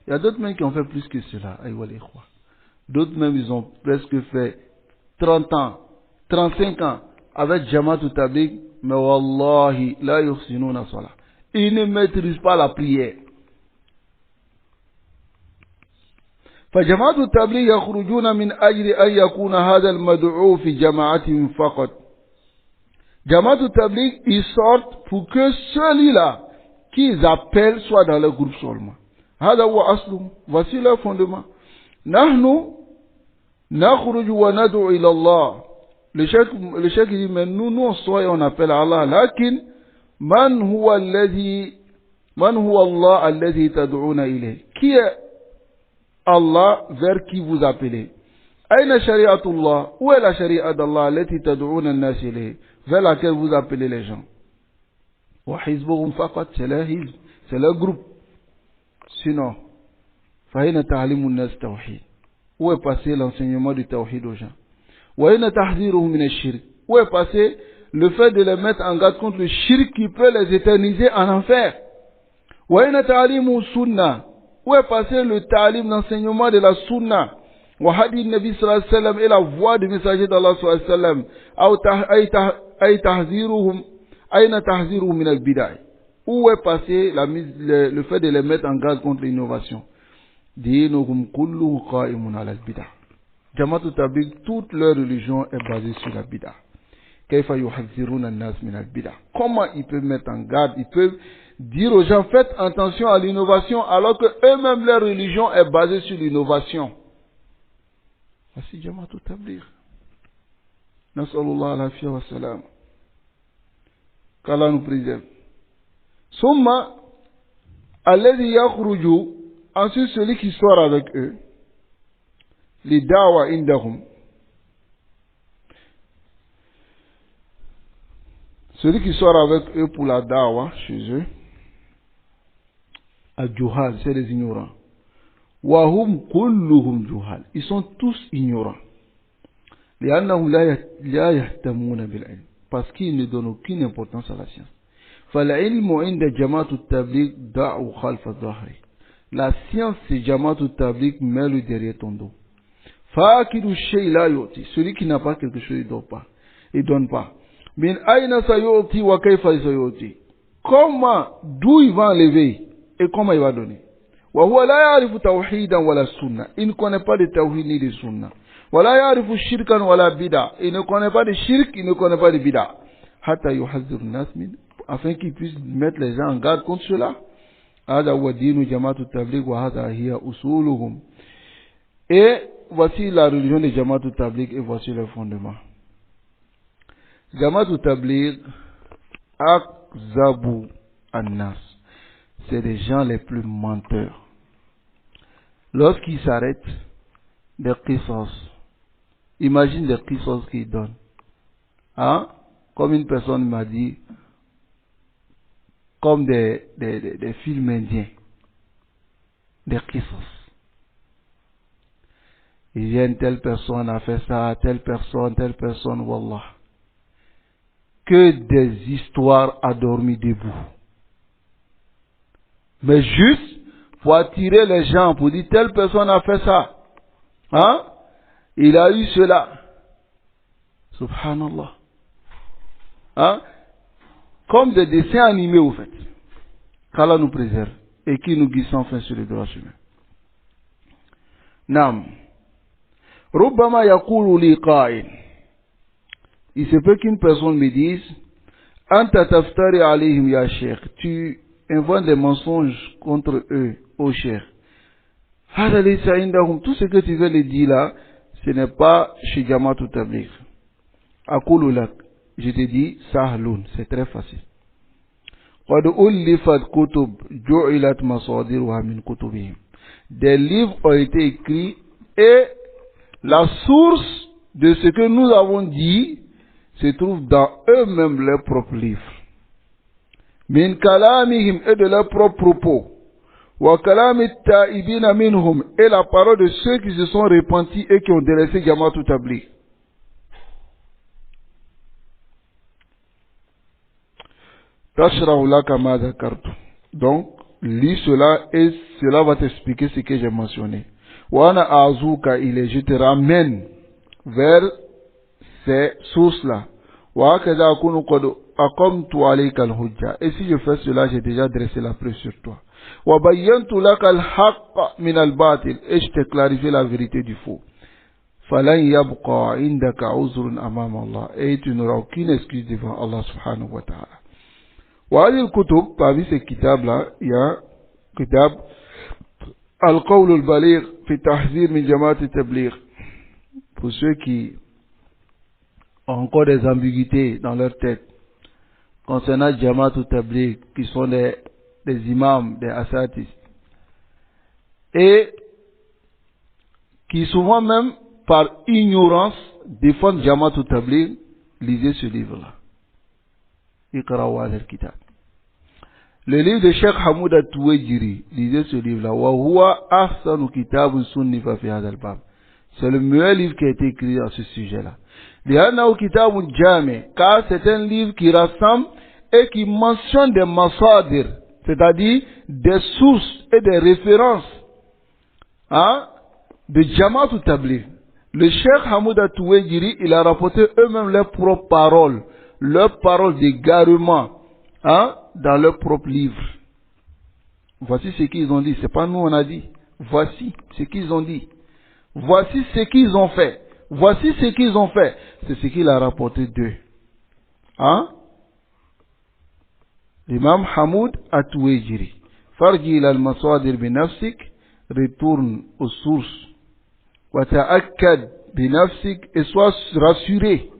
Il y a d'autres même qui ont fait plus que cela. D'autres même, ils ont presque fait 30 ans, 35 ans avec Jama'at Tabligh, mais wallahi, la yuhsinuna salat. Ils ne maîtrisent pas la prière. فجماعة التبليغ يخرجون من أجل أن يكون هذا المدعو في جماعتهم فقط. جماعة التبليغ, ils sortent pour que celui-là qu'ils appellent soit dans le groupe seulement. هذا هو أصله. Voici le fondement. نحن نخرج وندعو إلى الله. Le cheikh dit, mais nous on sort et on appelle Allah. لكن من هو الله الذي تدعون إليه. Qui est Allah vers qui vous appelez? أين شريعة الله? Où est la sharia d'Allah التي تدعون الناس إليه, vers laquelle vous appelez les gens? وحزبهم فقط, c'est le hizb, c'est le groupe. Sinon, فأين تعلم الناس توحيد? Où est passé l'enseignement du tawhid aux gens? وأين تحذيرهم من الشرك? Où est passé le fait de les mettre en garde contre le shirk qui peut les éterniser en enfer? وأين تعليم السنة? Où est passé le ta'lim, l'enseignement de la sunna? وهدي النبي صلى الله عليه وسلم, et la voix du messager d'Allah صلى الله عليه وسلم. أي تحذيرهم, أين تحذيرهم من البدع? Où est passé le fait de les mettre en garde contre l'innovation? دينهم كله قائم على البدع. جماعة التبليغ, toute leur religion est basée sur la bid'a. كيف يحذرون الناس من البدع? Comment ils peuvent mettre en garde, ils peuvent dire aux gens faites attention à l'innovation alors que eux-mêmes leur religion est basée sur l'innovation? Voici جماعة التبليغ. نسأل الله العافية والسلام. qu'Allah nous préserve. ثم الذي يخرج, ensuite celui qui sort avec eux, les da'wa indahum, celui qui sort avec eux pour la da'wa chez eux, al-juhal, c'est les ignorants. Wahum kulluhum juhal, ils sont tous ignorants. لأنهم لا يهتمون بالعلم, parce qu'ils ne donnent aucune importance à la science. فالعلم عند جماعة التبليغ دعوا خلف ظهره. La science, c'est Jamaat al-Tabliq, mets-le derrière ton dos. Fakidu shay la yu'ti. Celui qui n'a pas quelque chose, il ne donne pas. Il donne pas. Min ayna sayu'ti wa kayfa sayu'ti. Comment, d'où il va enlever et comment il va donner. Wa huwa la ya'rifu tawhidan wa la sunna. Il ne connaît pas de tawhid ni de sunna. Wa la ya'rifu shirkan wa la bid'a. Il ne connaît pas de shirk, il ne connaît pas de bid'a. Hatta yuhadhir nas min, afin qu'il puisse mettre les gens en garde contre cela. هذا هو دين جماعة التبليغ وهذا هي أصولهم. Et voici la religion de Jamaat al-Tabliq et voici le fondement. Jamaat al-Tabliq akzabu an-nas, c'est les gens les plus menteurs. Lorsqu'ils s'arrêtent, des qisas, imagine des qisas qu'ils donnent. Hein? Comme une personne m'a dit, comme des films indiens, des qisas. Ils viennent, telle personne a fait ça, telle personne, wallah. Que des histoires adormies debout. Mais juste pour attirer les gens, pour dire telle personne a fait ça. Hein? Il a eu cela. Subhanallah. Hein? Comme des dessins animés au fait. Qu'Allah nous préserve et qui nous guide sans fin sur les droits humains. Nam. Rubbama yaqulu li qa'il. Il se peut qu'une personne me dise, Anta taftari alayhim ya sheikh. Tu inventes des mensonges contre eux, ô cheikh. Hada laysa indahum. Tout ce que tu veux les dire là, ce n'est pas chez Jamaat al-Tabliq. Aqulu lak. Je te dis, sahlun, c'est très facile. Qad ullifat kutub ju'ilat masadiruha min kutubihim. Des livres ont été écrits et la source de ce que nous avons dit se trouve dans eux-mêmes leurs propres livres. Min kalamihim, et de leurs propres propos. Wa kalamit ta'ibina minhum, et la parole de ceux qui se sont repentis et qui ont délaissé Jamaat al-Tabliq. Donc, lis cela et cela va t'expliquer ce que j'ai mentionné. Je te ramène vers ces sources-là. وهكذا أكون قد أقمت عليك الحجة. Et si je fais cela, j'ai déjà dressé la preuve sur toi. وبينت لك الحق من الباطل. Et je t'ai clarifié la vérité du faux. فلن يبقى عندك عذر أمام الله. Et tu n'auras aucune excuse devant Allah subhanahu wa ta'ala. وهذه الكتب, parmi ces kitabs-là, il y a kitab القول البليغ في التحذير من جماعة التبليغ. Pour ceux qui ont encore des ambiguïtés dans leur tête concernant Jamaat ou Tabligh, qui sont des imams, des assatistes, et qui souvent même par ignorance défendent Jamaat ou Tabligh, lisez ce livre-là. Iqra'u hadha al-kitab. Le livre de Cheikh Hamoud At-Tuwaijiri, lisez ce livre-là. Wa huwa ahsanu kitabun sunnifa fi hadha al-bab. C'est le meilleur livre qui a été écrit à ce sujet-là. لأنه كتاب جامع, car c'est un livre qui rassemble et qui mentionne des masadir, c'est-à-dire des sources et des références de Jamaat ou Tabligh. Le Cheikh Hamoud At-Tuwaijiri, il a rapporté eux-mêmes leurs propres paroles d'égarement dans leurs propres livres. Voici ce qu'ils ont dit, c'est pas nous on a dit. Voici ce qu'ils ont dit. Voici ce qu'ils ont fait. Voici ce qu'ils ont fait. C'est ce qu'il a rapporté d'eux. L'imam Hamoud At-Tuwaijiri. Farji ila al-masadir bi nafsik. Retourne aux sources. Wa ta'akkad bi nafsik. Et sois rassuré.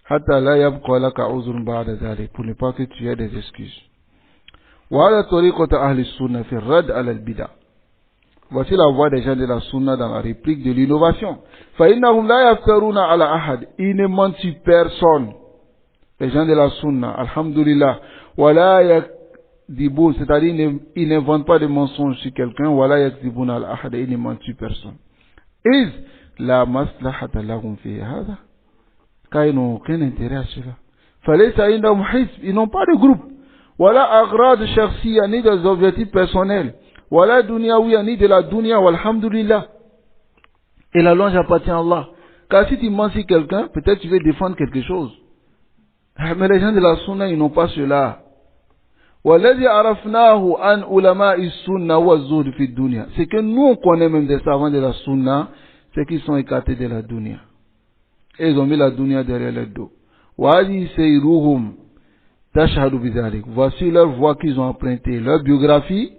Hatta la yabqa laka uzrun ba'da dhalik. Pour ne pas que tu aies des excuses. Wa ala tariqata ahli sunnah fi rad ala al-bid'ah. Voici la voix des gens de la sunna dans la réplique de l'innovation. فَإِنَّهُمْ لَا يَفْتَرُونَ عَلَى أَحَدٍ. Ils ne mentent sur personne. Les gens de la sunna, alhamdulillah. وَلَا يَكْذِبُونَ, c'est-à-dire ils n'inventent pas de mensonges sur quelqu'un. وَلَا يَكْذِبُونَ عَلَى أَحَدٍ. Ils ne mentent sur personne. إِذْ لَا مَصْلَحَةَ لَهُمْ فِي هَذَا. Car ils n'ont aucun intérêt à cela. فَلَيْسَ عِنْدَهُمْ حِزْبٌ. Ils n'ont pas de groupe. وَلَا أَغْرَاض شَخْصِيَّةٍ, ni des objectifs personnels. Wala dunyawiya, ni de la dunya, walhamdulillah. Et la louange appartient à Allah. Car si tu mens sur quelqu'un, peut-être tu veux défendre quelque chose. Mais les gens de la sunna, ils n'ont pas cela. Walladhi arafnahu an ulama'i sunna wa zuhd fi dunya. C'est que nous, on connaît même des savants de la sunna, c'est qu'ils sont écartés de la dunya. Et ils ont mis la dunya derrière leur dos. Wa hadi sayruhum tashhadu bidhalik. Voici leur voie qu'ils ont empruntée, leur biographie,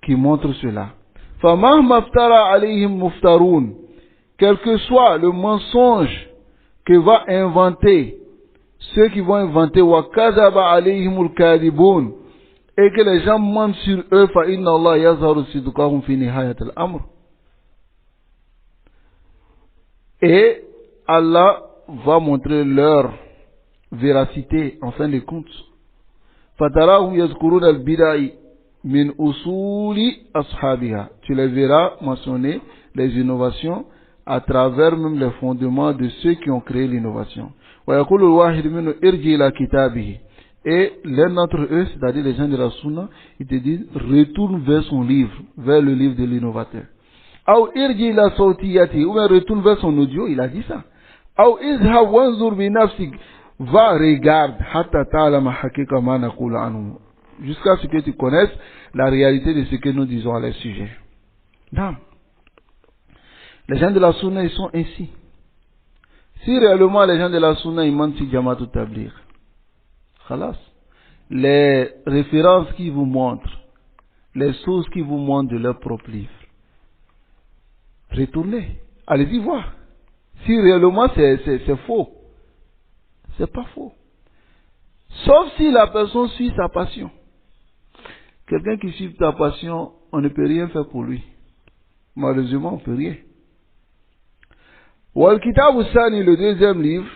qui montre cela. فَمَهْمَا افْتَرَى عَلَيْهِمْ مُفْتَرُونَ. Quel que soit le mensonge que va inventer ceux qui vont inventer, وَكَذَبَ عَلَيْهِمُ الْكَاذِبُونَ, et que les gens mentent sur eux, فَإِنَّ اللَّهَ يَظْهَرُ صِدْقَهُمْ فِي نِهَايَةِ الْأَمْرِ. Et Allah va montrer leur véracité en fin de compte. فَتَرَاهُمْ يَذْكُرُونَ الْبِدَعِ min usuli ashabiha. Tu les verras mentionner les innovations à travers même les fondements de ceux qui ont créé l'innovation. Wa yaqulu al-wahid minhu irji ila kitabihi. Et l'un d'entre eux, c'est-à-dire les gens de la sunna, ils te disent retourne vers son livre, vers le livre de l'innovateur. Aw irji ila sawtiyati, ou retourne vers son audio, il a dit ça. Aw izhab wanzur bi nafsik, va regarde hatta ta'lama haqiqa ma naqulu anhu, jusqu'à ce que tu connaisses la réalité de ce que nous disons à leur sujet. Non. Les gens de la sunna, ils sont ainsi. Si réellement les gens de la sunna, ils mentent sur Jamaat ou Tabligh, khalas, les références qu'ils vous montrent, les sources qu'ils vous montrent de leur propre livre, retournez, allez-y voir. Si réellement c'est faux, c'est pas faux. Sauf si la personne suit sa passion. Quelqu'un qui suit ta passion, on ne peut rien faire pour lui. Malheureusement, on ne peut rien. Wal Kitab al-Sani, le deuxième livre,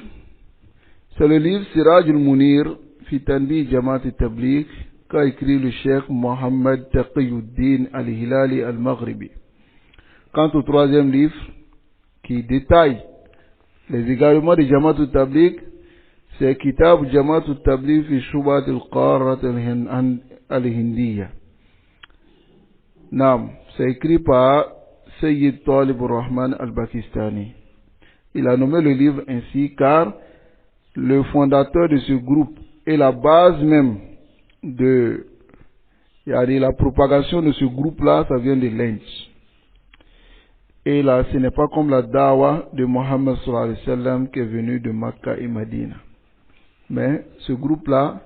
c'est le livre Siraj al-Munir, fi Tanbih Jamaat al-Tabligh, qu'a écrit le Cheikh Mohammed Taqiyuddin al-Hilali al-Maghribi. Quant au troisième livre, qui détaille les égarements de Jamaat al-Tabligh, c'est Kitab Jamaat al-Tabligh fi Shubat al-Qarrat al-Hindiyya. Naam, c'est écrit par Sayyid Talib al-Rahman al-Pakistani. Il a nommé le livre ainsi car le fondateur de ce groupe et la base même de la propagation de ce groupe-là, ça vient de l'Inde. Et là, ce n'est pas comme la dawa de Mohammed sallallahu alayhi wa sallam qui est venu de Makkah et Madina. Mais ce groupe-là,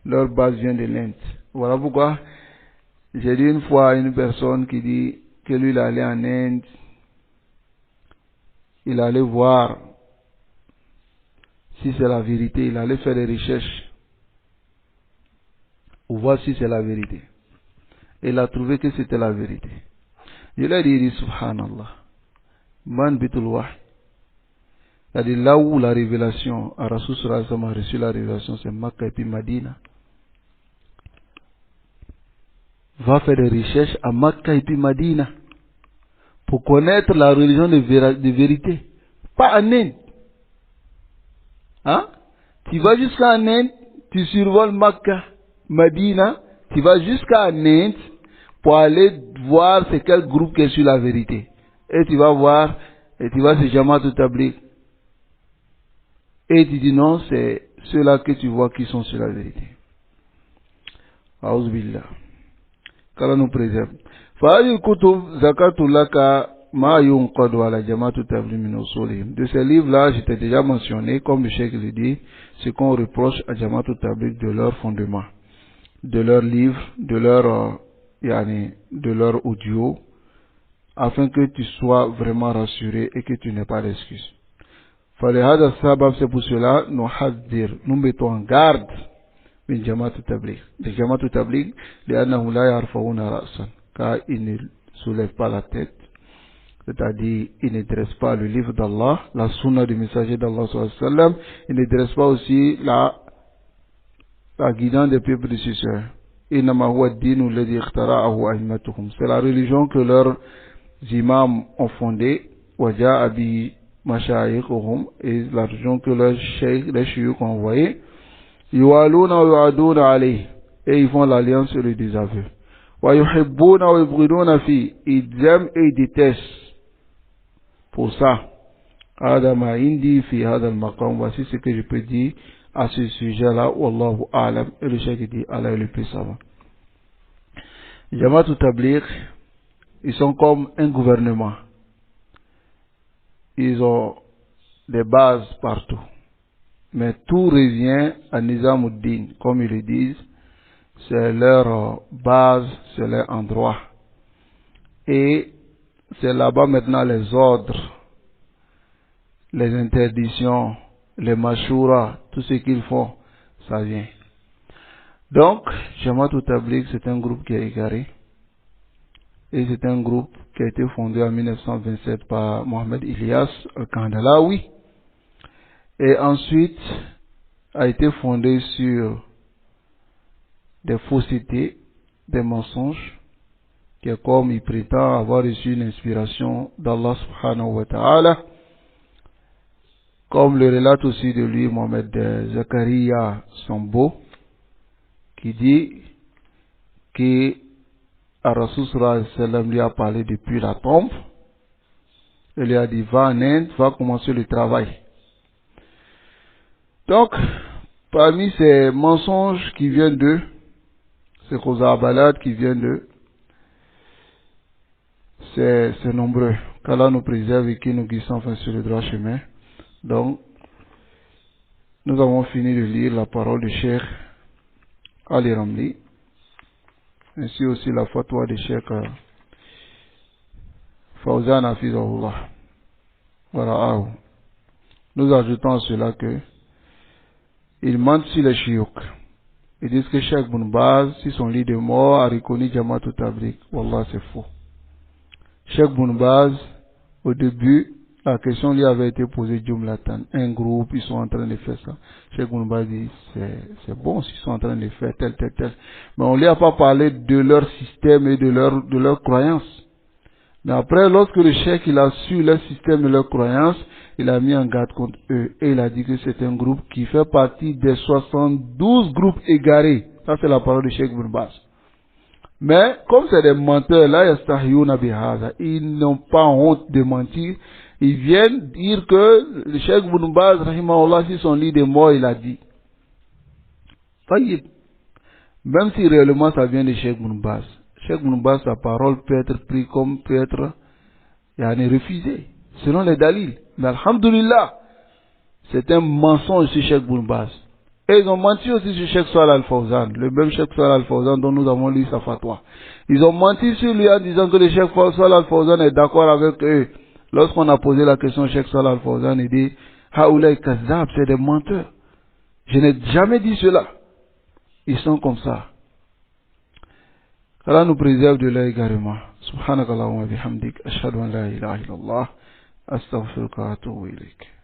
leur base vient de l'Inde. Voilà pourquoi j'ai dit une fois à une personne qui dit que lui, il allait en Inde, il allait voir si c'est la vérité, il allait faire des recherches pour voir si c'est la vérité. Et il a trouvé que c'était la vérité. Je lui ai dit, subhanallah, man bitul wahy. C'est-à-dire là où la révélation, à Rasul sallallahu alayhi wa sallam a reçu la révélation, c'est Makkah et puis Madina. Va faire des recherches à Makkah et puis Madina pour connaître la religion de vérité. Pas en Inde. Hein? Tu vas jusqu'à Inde, tu survoles Makkah, Madina, tu vas jusqu'à Inde pour aller voir c'est quel groupe qui est sur la vérité. Et tu vas voir, et tu vas se Jama'at Tabligh. Et tu dis non, c'est ceux-là que tu vois qui sont sur la vérité. A'udhu billah. Qu'Allah nous préserve. Fa'ayul kutub zakatul laka ma yunqadu ala Jama'at Tabligh min usulihim. De ces livres-là, j'étais déjà mentionné, comme le cheikh le dit, ce qu'on reproche à Jama'at Tabligh de leur fondement, de leurs livres, de leur audio, afin que tu sois vraiment rassuré et que tu n'aies pas d'excuses. C'est pour cela nous mettons en garde min Jama'at Tabligh. De Jama'at Tabligh, car ils ne soulèvent pas la tête, c'est-à-dire ils ne dressent pas le livre d'Allah, la sunna du messager d'Allah sallallahu alayhi wa sallam, ils ne dressent pas aussi la guidance des peuples prédécesseurs. C'est la religion que leurs imams ont fondée, et la religion que leurs cheikhs ont envoyée, et ils font l'alliance sur le désaveu. Ils aiment et ils détestent. Pour ça, voici ce que je peux dire à ce sujet-là. Wallahu a'lam. Et le cheikh dit, Allah est le plus savant. Jama'at Tabligh, ils sont comme un gouvernement. Ils ont des bases partout. Mais tout revient à Nizamuddin, comme ils le disent. C'est leur base, c'est leur endroit. Et c'est là-bas maintenant les ordres, les interdictions, les mashura, tout ce qu'ils font, ça vient. Donc, Jama'at Tabligh, c'est un groupe qui est égaré. Et c'est un groupe qui a été fondé en 1927 par Mohamed Ilyas al-Kandalawi. Et ensuite, a été fondé sur des faussetés, des mensonges, qui est comme il prétend avoir reçu une inspiration d'Allah subhanahu wa ta'ala. Comme le relate aussi de lui Mohamed Zakaria Sambo, qui dit que Rasul sallallahu alayhi wa sallam lui a parlé depuis la tombe. Il lui a dit, va en Inde, va commencer le travail. Donc, parmi ces mensonges qui viennent d'eux, ces khouzabalades qui viennent d'eux, c'est nombreux. Qu'Allah nous préserve et qui nous guide enfin sur le droit chemin. Donc, nous avons fini de lire la parole du Cheikh Ali Ramli, ainsi aussi la fatwa du Cheikh Fawzan Hafizahullah. Voilà. Nous ajoutons à cela que ils mentent sur les chiouk. Ils disent que Cheikh Ibn Baz, si son lit de mort, a reconnu Jama'at Tabligh. Wallah, c'est faux. Cheikh Ibn Baz, au début, la question lui avait été posée Jumlatan. Un groupe, ils sont en train de faire ça. Cheikh Ibn Baz dit, c'est bon s'ils sont en train de faire tel. Mais on ne lui a pas parlé de leur système et de leur croyance. Mais après, lorsque le cheikh il a su leur système et leurs croyances, il a mis en garde contre eux. Et il a dit que c'est un groupe qui fait partie des 72 groupes égarés. Ça, c'est la parole de Cheikh Ibn Baz. Mais, comme c'est des menteurs, là, ils n'ont pas honte de mentir. Ils viennent dire que le Cheikh Ibn Baz, rahimahullah, si son lit est mort, il a dit. Même si réellement ça vient de Cheikh Ibn Baz. Cheikh Ibn Baz, sa parole peut être prise comme peut être refusée, selon les dalils. Mais alhamdulillah, c'est un mensonge sur Cheikh Ibn Baz. Et ils ont menti aussi sur Cheikh Salih Al-Fawzan, le même Cheikh Salih Al-Fawzan dont nous avons lu sa fatwa. Ils ont menti sur lui en disant que le Cheikh Salih Al-Fawzan est d'accord avec eux. Lorsqu'on a posé la question au Cheikh Salih Al-Fawzan, il dit Haoulay Kazab, c'est des menteurs. Je n'ai jamais dit cela. Ils sont comme ça. Allah nous préserve de là également. Subhanakallahumma bihamdik, ashhadu an la ilaha illallah, astaghfiruka wa atubu ilayk.